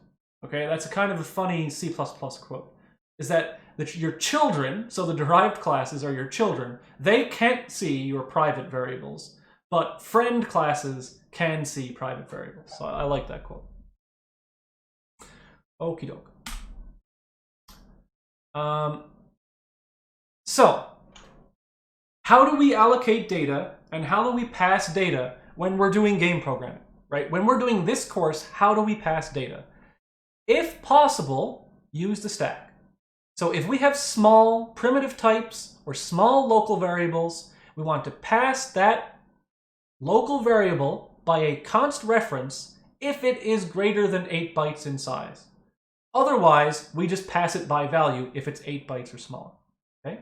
Okay, that's a kind of a funny C++ quote. Is that your children, so the derived classes are your children, they can't see your private variables, but friend classes can see private variables. So I like that quote. Okie doke. So, how do we allocate data and how do we pass data when we're doing game programming, right? When we're doing this course, how do we pass data? If possible, use the stack. So if we have small primitive types or small local variables, we want to pass that local variable by a const reference if it is greater than 8 bytes in size. Otherwise, we just pass it by value if it's 8 bytes or smaller. Okay?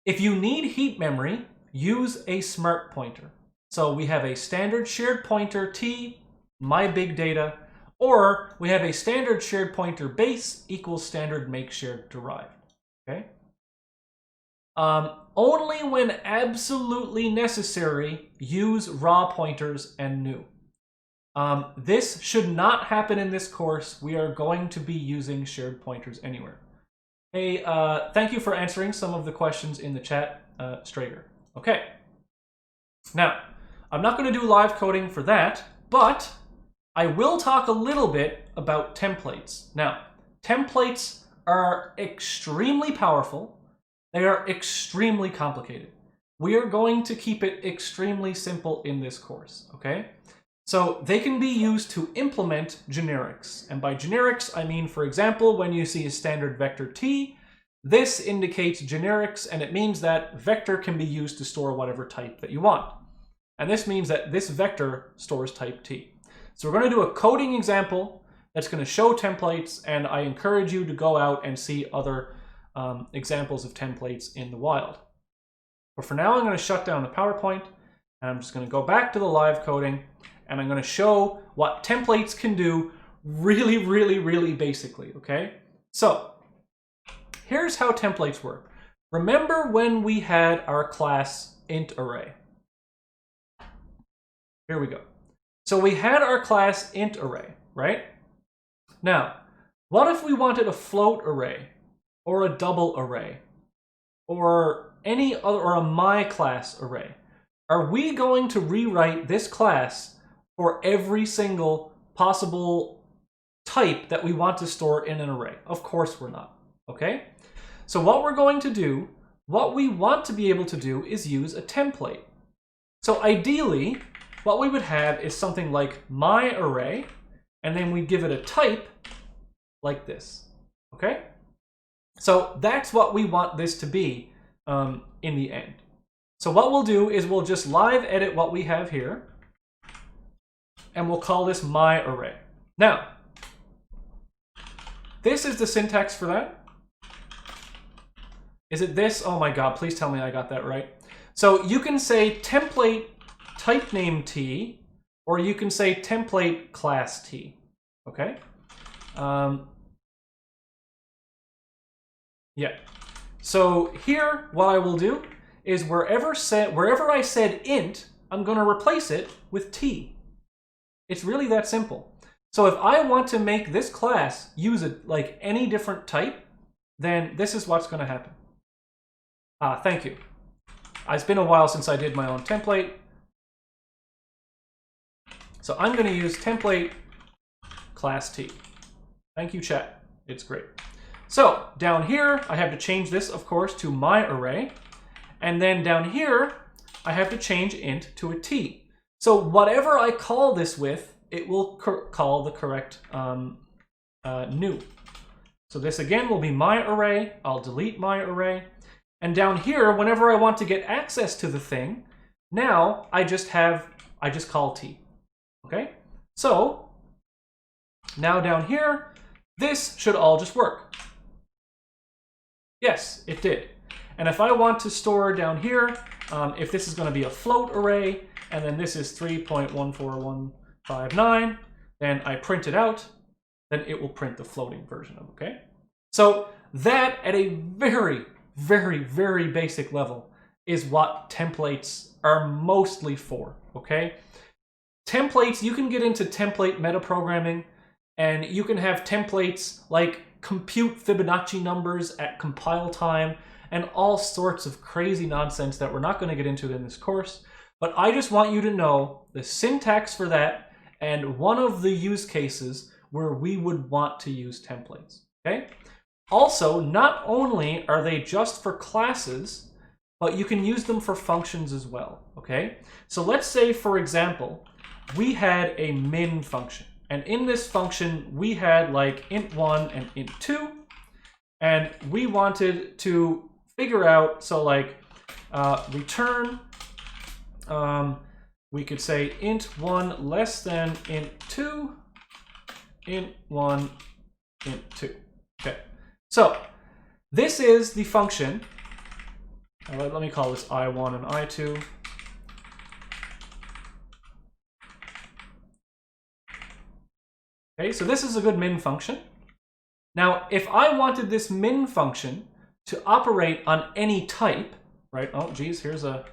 If you need heap memory, use a smart pointer. So we have a standard shared pointer t, my big data, or we have a standard shared pointer base equals standard make shared derived. Okay? Only when absolutely necessary, use raw pointers and new. This should not happen in this course. We are going to be using shared pointers anywhere. Hey, thank you for answering some of the questions in the chat, Strager. Okay. Now, I'm not going to do live coding for that, but I will talk a little bit about templates. Now, templates are extremely powerful. They are extremely complicated. We are going to keep it extremely simple in this course, okay? So they can be used to implement generics. And by generics, I mean, for example, when you see a standard vector t, this indicates generics, and it means that vector can be used to store whatever type that you want. And this means that this vector stores type t. So we're going to do a coding example that's going to show templates, and I encourage you to go out and see other examples of templates in the wild. But for now, I'm going to shut down the PowerPoint, and I'm just going to go back to the live coding, and I'm going to show what templates can do really basically, okay? So here's how templates work. Remember when we had our class int array? Here we go. So we had our class int array, right? Now, what if we wanted a float array or a double array or any other, or a my class array? Are we going to rewrite this class for every single possible type that we want to store in an array? Of course we're not, okay? So what we're going to do, what we want to be able to do is use a template. So ideally, what we would have is something like my array, and then we give it a type like this, okay? So that's what we want this to be in the end. So what we'll do is we'll just live edit what we have here, and we'll call this my array. Now, this is the syntax for that. Is it this? Oh my God, please tell me I got that right. So you can say template type name t, or you can say template class t, okay? Yeah. So here, what I will do is wherever I said int, I'm going to replace it with t. It's really that simple. So if I want to make this class use it like any different type, then this is what's going to happen. Thank you. It's been a while since I did my own template. So I'm going to use template class t. Thank you, chat. It's great. So down here, I have to change this, of course, to my array. And then down here, I have to change int to a t. So whatever I call this with, it will call the correct new. So this again will be my array. I'll delete my array. And down here, whenever I want to get access to the thing, now I just call t. Okay? So now down here, this should all just work. Yes, it did. And if I want to store down here, if this is going to be a float array, and then this is 3.14159, then I print it out, then it will print the floating version of it, okay? So that, at a very basic level, is what templates are mostly for, okay? Templates, you can get into template metaprogramming, and you can have templates like compute Fibonacci numbers at compile time, and all sorts of crazy nonsense that we're not going to get into in this course. But I just want you to know the syntax for that and one of the use cases where we would want to use templates, okay? Also, not only are they just for classes, but you can use them for functions as well, okay? So let's say, for example, we had a min function. And in this function, we had like int1 and int2. and we wanted to figure out, so like return, we could say int1 less than int2, int1, int2. Okay, so this is the function. Let me call this I1 and I2. Okay, so this is a good min function. Now, if I wanted this min function to operate on any type, right? Oh, geez, here's a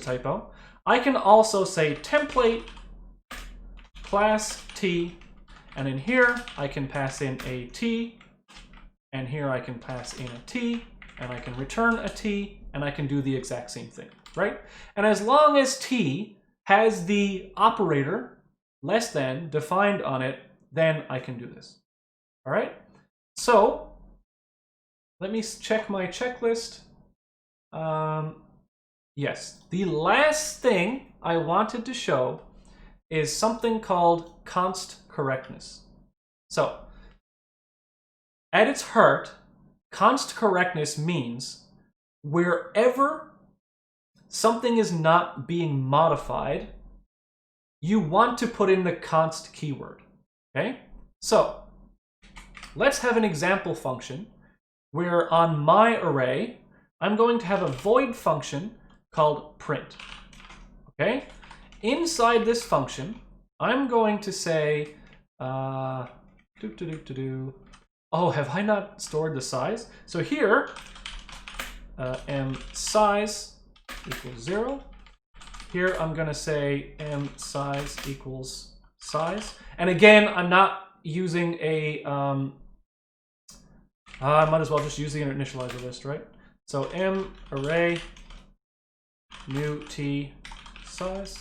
typo. I can also say template class t, and in here I can pass in a t, and here I can pass in a t, and I can return a t, and I can do the exact same thing, right? And as long as t has the operator less than defined on it, then I can do this. All right, so let me check my checklist. Yes, the last thing I wanted to show is something called Const Correctness. So at its heart, Const Correctness means wherever something is not being modified, you want to put in the const keyword, okay? So let's have an example function where on my array, I'm going to have a void function called print, okay? Inside this function, I'm going to say, oh, have I not stored the size? So here, m size equals 0. Here I'm going to say m size equals size. And again, I'm not using a, I might as well just use the initializer list, right? So m array new t size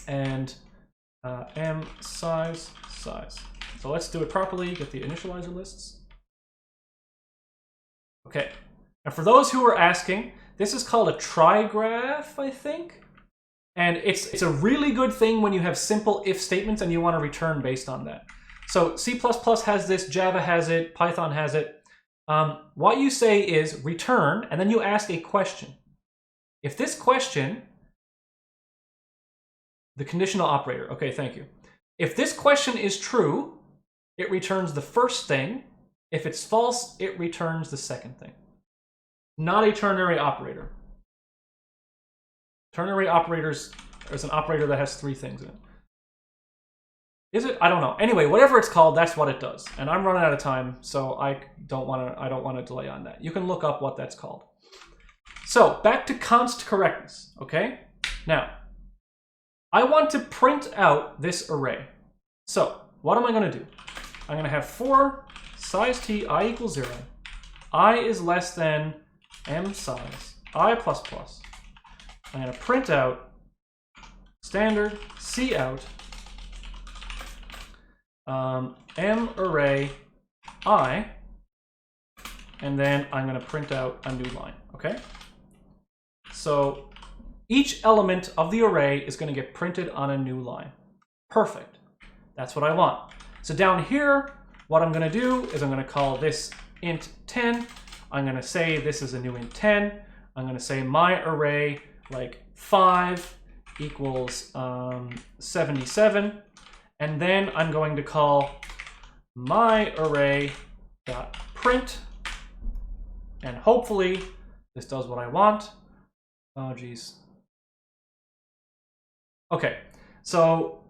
and m size size. So let's do it properly, get the initializer lists. Okay, and for those who are asking, this is called a trigraph, I think. And it's a really good thing when you have simple if statements and you want to return based on that. So C++ has this, Java has it, Python has it. What you say is return, and then you ask a question. If this question, the conditional operator, okay, thank you. If this question is true, it returns the first thing. If it's false, it returns the second thing. Not a ternary operator. Ternary operators is an operator that has 3 things in it. Is it? I don't know. Anyway, whatever it's called, that's what it does. And I'm running out of time, so I don't want to delay on that. You can look up what that's called. So back to const correctness, okay? Now, I want to print out this array. So what am I going to do? I'm going to have for size t I equals 0. I is less than m size I plus plus. I'm going to print out standard cout m array I, and then I'm going to print out a new line, okay? So each element of the array is going to get printed on a new line. Perfect. That's what I want. So down here, what I'm going to do is I'm going to call this int 10. I'm going to say this is a new int 10. I'm going to say my array like 5 equals 77. And then I'm going to call my array dot print, and hopefully this does what I want. Oh geez. Okay, so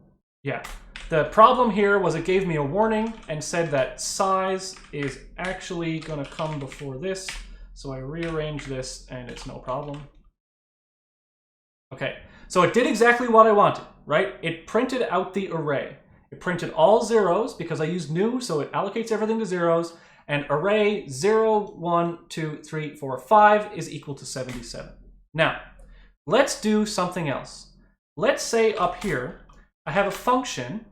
yeah, the problem here was it gave me a warning and said that size is actually going to come before this, so I rearranged this and it's no problem. Okay, so it did exactly what I wanted, right? It printed out the array. It printed all zeros because I used new, so it allocates everything to zeros. And array 0, 1, 2, 3, 4, 5 is equal to 77. Now, let's do something else. Let's say up here, I have a function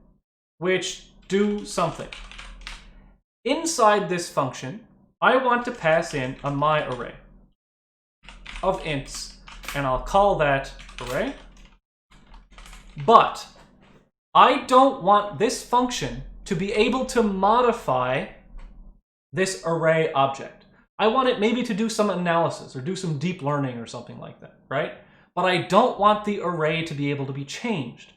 which do something. Inside this function, I want to pass in a my array of ints, and I'll call that array. But I don't want this function to be able to modify this array object. I want it maybe to do some analysis or do some deep learning or something like that, right? But I don't want the array to be able to be changed.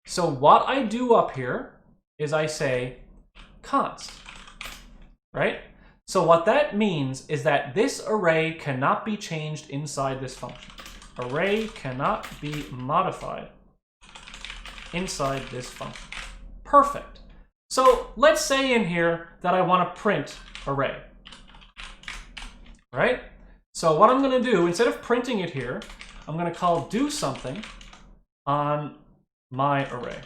So what I do up here is I say const, right? So what that means is that this array cannot be changed inside this function. Array cannot be modified inside this function. Perfect. So let's say in here that I want to print array, right? So what I'm going to do, instead of printing it here, I'm going to call do something on my array.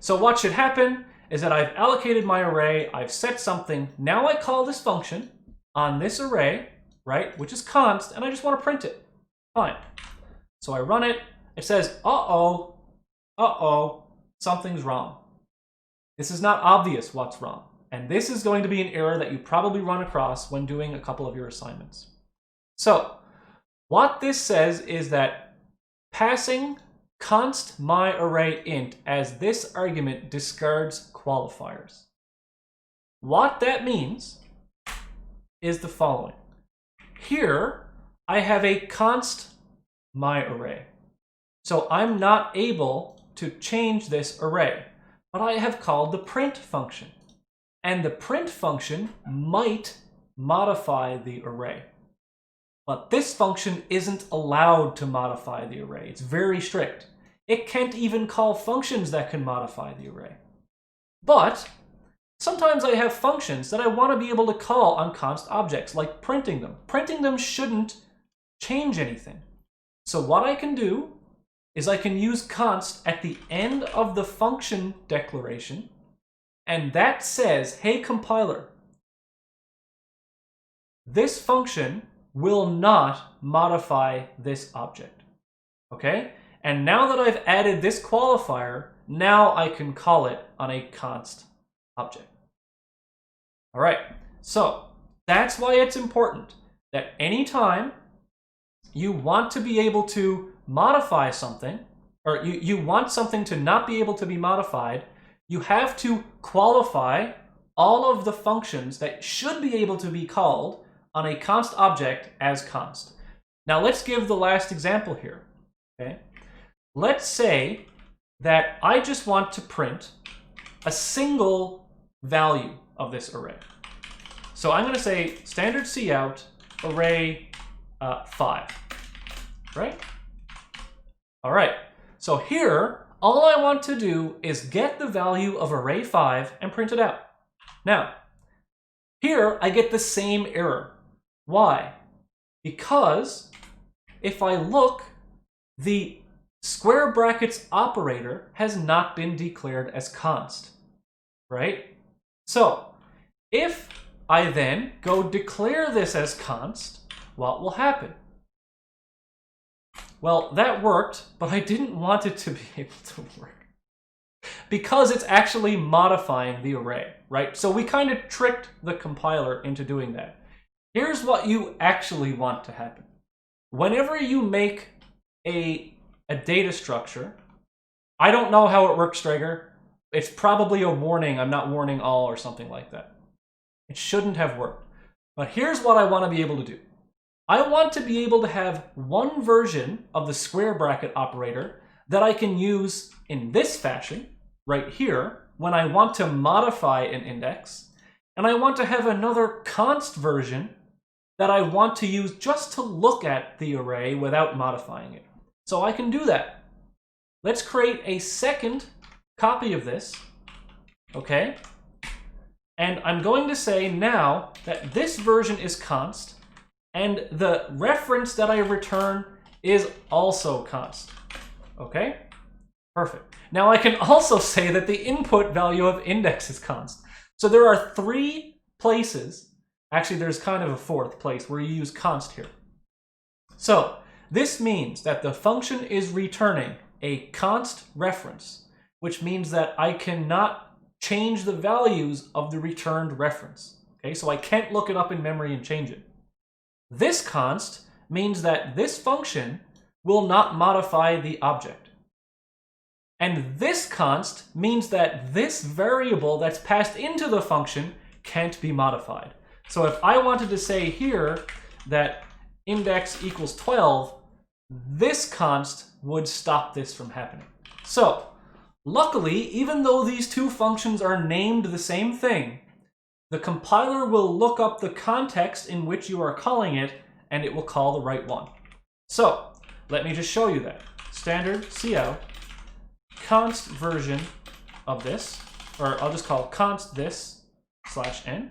So what should happen is that I've allocated my array, I've set something, now I call this function on this array, right, which is const, and I just want to print it. Fine. So I run it, it says, uh-oh, something's wrong. This is not obvious what's wrong. And this is going to be an error that you probably run across when doing a couple of your assignments. So what this says is that passing const my array int as this argument discards qualifiers. What that means is the following. Here I have a const my array. So I'm not able to change this array, but I have called the print function. And the print function might modify the array. But this function isn't allowed to modify the array. It's very strict. It can't even call functions that can modify the array. But sometimes I have functions that I want to be able to call on const objects, like printing them. Printing them shouldn't change anything. So what I can do is I can use const at the end of the function declaration, and that says, hey compiler, this function will not modify this object, okay? And now that I've added this qualifier, now I can call it on a const object. All right, so that's why it's important that anytime you want to be able to modify something, or you want something to not be able to be modified, you have to qualify all of the functions that should be able to be called on a const object as const. Now let's give the last example here, okay? Let's say that I just want to print a single value of this array. So I'm going to say standard cout array 5, right? All right, so here, all I want to do is get the value of array 5 and print it out. Now, here I get the same error. Why? Because if I look, the square brackets operator has not been declared as const, right? So if I then go declare this as const, what will happen? Well, that worked, but I didn't want it to be able to work because it's actually modifying the array, right? So we kind of tricked the compiler into doing that. Here's what you actually want to happen. Whenever you make a data structure, I don't know how it works, Strager. It's probably a warning, I'm not warning all or something like that. It shouldn't have worked. But here's what I want to be able to do. I want to be able to have one version of the square bracket operator that I can use in this fashion, right here, when I want to modify an index, and I want to have another const version that I want to use just to look at the array without modifying it. So I can do that. Let's create a second copy of this, okay? And I'm going to say now that this version is const, and the reference that I return is also const, okay? Perfect. Now I can also say that the input value of index is const. So there are 3 places, actually there's kind of a 4th place where you use const here. So this means that the function is returning a const reference, which means that I cannot change the values of the returned reference, okay? So I can't look it up in memory and change it. This const means that this function will not modify the object. And this const means that this variable that's passed into the function can't be modified. So if I wanted to say here that index equals 12, this const would stop this from happening. So luckily, even though these two functions are named the same thing, the compiler will look up the context in which you are calling it, and it will call the right one. So let me just show you that. Standard cout const version of this, or I'll just call const this /n,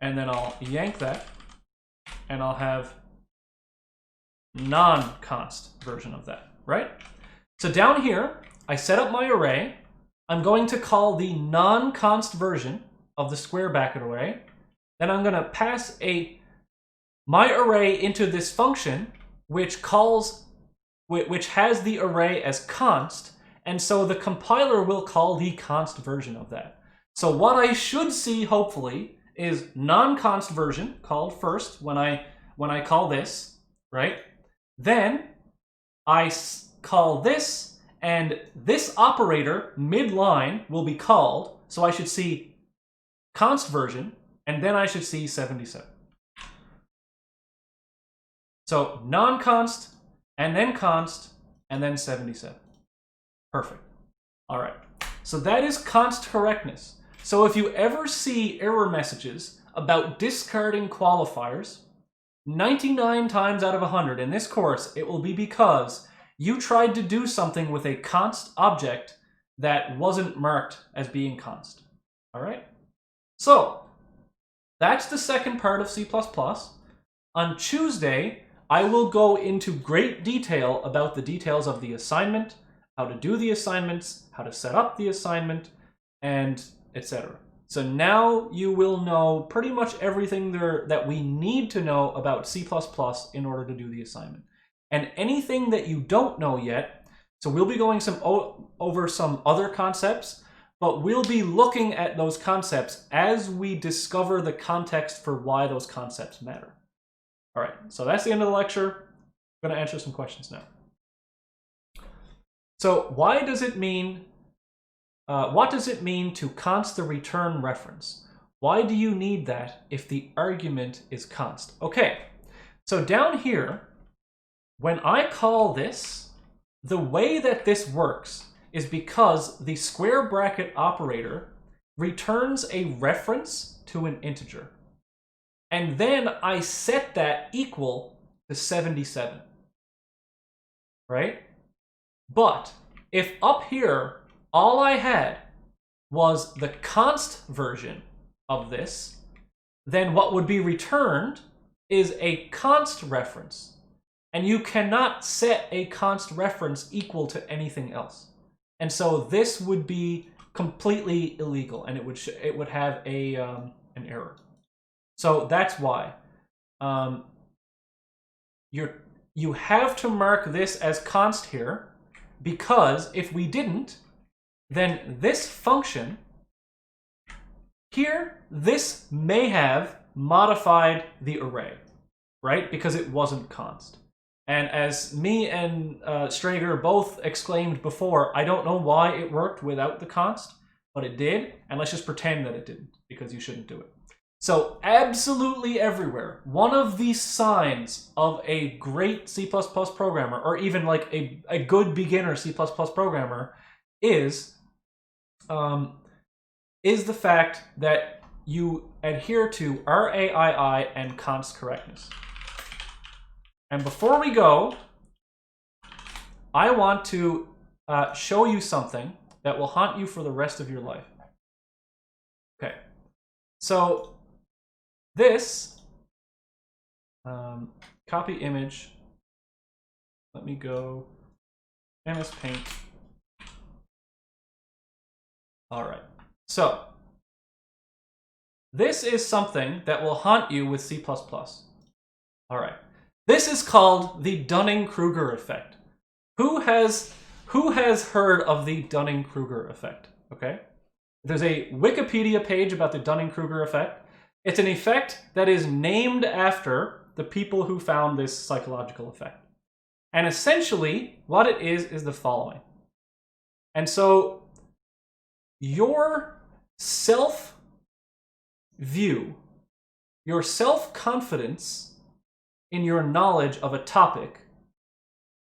and then I'll yank that, and I'll have non-const version of that, right? So down here, I set up my array. I'm going to call the non-const version of the square bracket array. Then I'm going to pass my array into this function, which has the array as const, and so the compiler will call the const version of that. So what I should see, hopefully, is non-const version called first when I call this, right? Then I call this, and this operator mid-line will be called, so I should see const version, and then I should see 77. So non-const, and then const, and then 77. Perfect. All right. So that is const correctness. So if you ever see error messages about discarding qualifiers, 99 times out of 100 in this course, it will be because you tried to do something with a const object that wasn't marked as being const. All right? So that's the second part of C++. On Tuesday, I will go into great detail about the details of the assignment, how to do the assignments, how to set up the assignment, and etc. So now you will know pretty much everything that we need to know about C++ in order to do the assignment. And anything that you don't know yet, so we'll be going over some other concepts, but we'll be looking at those concepts as we discover the context for why those concepts matter. All right, so that's the end of the lecture. I'm going to answer some questions now. So why does it mean, what does it mean to const the return reference? Why do you need that if the argument is const? Okay, so down here, when I call this, the way that this works is because the square bracket operator returns a reference to an integer. And then I set that equal to 77, right? But if up here, all I had was the const version of this, then what would be returned is a const reference. And you cannot set a const reference equal to anything else. And so this would be completely illegal, and it would have an error. So that's why you have to mark this as const here, because if we didn't, then this function here, this may have modified the array, right? Because it wasn't const. And as me and Strager both exclaimed before, I don't know why it worked without the const, but it did, and let's just pretend that it didn't, because you shouldn't do it. So absolutely everywhere, one of the signs of a great C++ programmer, or even like a good beginner C++ programmer, is the fact that you adhere to RAII and const correctness. And before we go, I want to show you something that will haunt you for the rest of your life. Okay, so this copy image, let me go MS Paint. All right, so this is something that will haunt you with C++. All right. This is called the Dunning-Kruger Effect. Who has heard of the Dunning-Kruger Effect? Okay, there's a Wikipedia page about the Dunning-Kruger Effect. It's an effect that is named after the people who found this psychological effect. And essentially, what it is the following. And so your self-view, your self-confidence in your knowledge of a topic,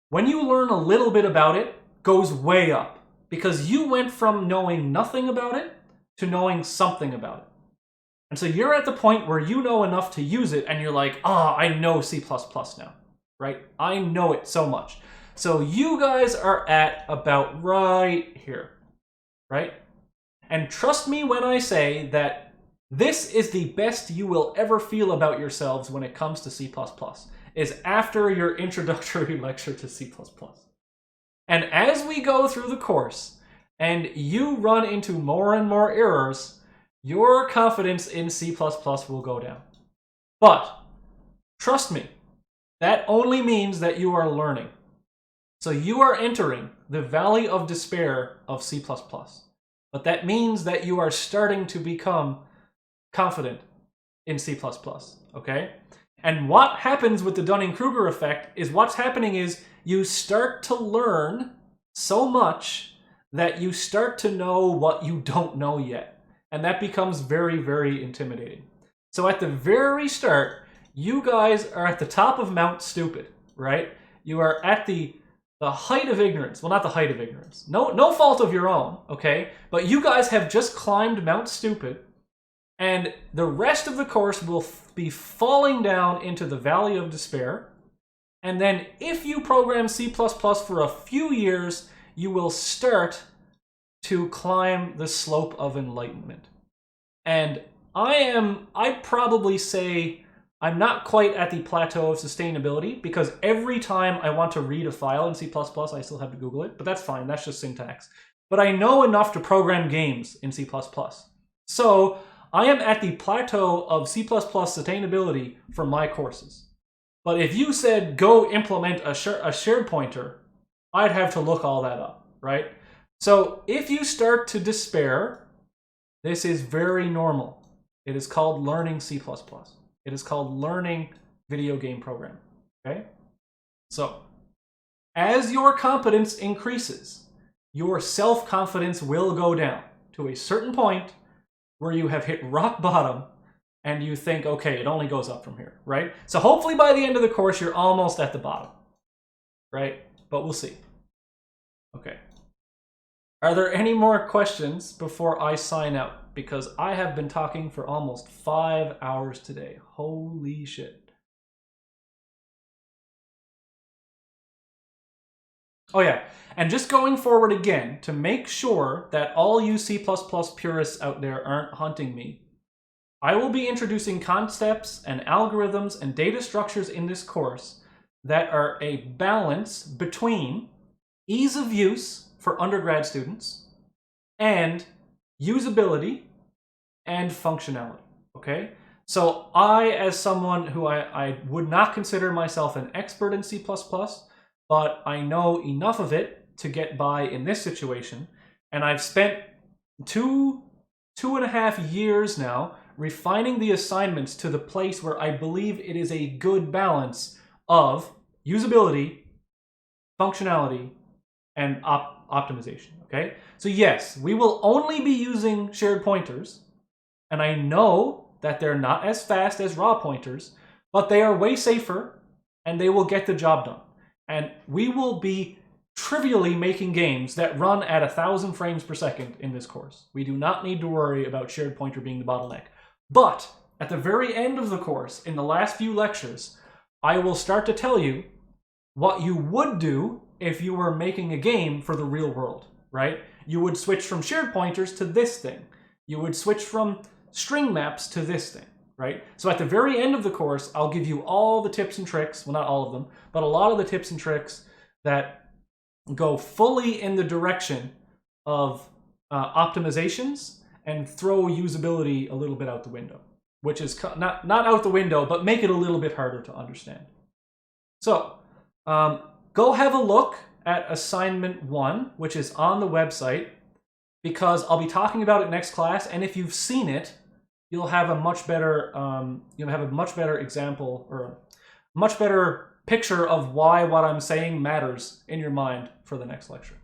when you learn a little bit about it, goes way up. Because you went from knowing nothing about it to knowing something about it. And so you're at the point where you know enough to use it and you're like, I know C++ now, right? I know it so much. So you guys are at about right here, right? And trust me when I say that this is the best you will ever feel about yourselves when it comes to C++, is after your introductory lecture to C++. And as we go through the course and you run into more and more errors, your confidence in C++ will go down. But trust me, that only means that you are learning. So you are entering the valley of despair of C++. But that means that you are starting to become confident in C++, okay? And what happens with the Dunning-Kruger effect is what's happening is you start to learn so much that you start to know what you don't know yet. And that becomes very, very intimidating. So at the very start, you guys are at the top of Mount Stupid, right? You are at the height of ignorance. Well, not the height of ignorance. No fault of your own, okay? But you guys have just climbed Mount Stupid, and the rest of the course will be falling down into the valley of despair. And then if you program C++ for a few years, you will start to climb the slope of enlightenment. And I'd probably say I'm not quite at the plateau of sustainability, because every time I want to read a file in C++, I still have to Google it, but that's fine, that's just syntax. But I know enough to program games in C++. So I am at the plateau of C++ sustainability for my courses. But if you said, go implement a shared pointer, I'd have to look all that up, right? So if you start to despair, this is very normal. It is called learning C++. It is called learning video game programming, okay? So as your competence increases, your self-confidence will go down to a certain point where you have hit rock bottom and you think, okay, it only goes up from here, right? So hopefully by the end of the course, you're almost at the bottom, right? But we'll see. Okay. Are there any more questions before I sign out? Because I have been talking for almost 5 hours today. Holy shit. Oh yeah, and just going forward again, to make sure that all you C++ purists out there aren't hunting me, I will be introducing concepts and algorithms and data structures in this course that are a balance between ease of use for undergrad students and usability and functionality, okay? So I, as someone who I would not consider myself an expert in C++, but I know enough of it to get by in this situation, and I've spent two and a half years now refining the assignments to the place where I believe it is a good balance of usability, functionality, and optimization, okay? So yes, we will only be using shared pointers, and I know that they're not as fast as raw pointers, but they are way safer, and they will get the job done. And we will be trivially making games that run at 1,000 frames per second in this course. We do not need to worry about shared pointer being the bottleneck. But at the very end of the course, in the last few lectures, I will start to tell you what you would do if you were making a game for the real world, right? You would switch from shared pointers to this thing. You would switch from string maps to this thing, right? So at the very end of the course, I'll give you all the tips and tricks, well, not all of them, but a lot of the tips and tricks that go fully in the direction of optimizations and throw usability a little bit out the window, which is not out the window, but make it a little bit harder to understand. So go have a look at assignment 1, which is on the website, because I'll be talking about it next class, and if you've seen it, you'll have a much better example, or a much better picture of why what I'm saying matters in your mind for the next lecture.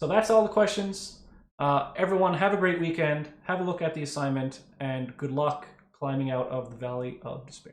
So that's all the questions. Everyone, have a great weekend. Have a look at the assignment, and good luck climbing out of the valley of despair.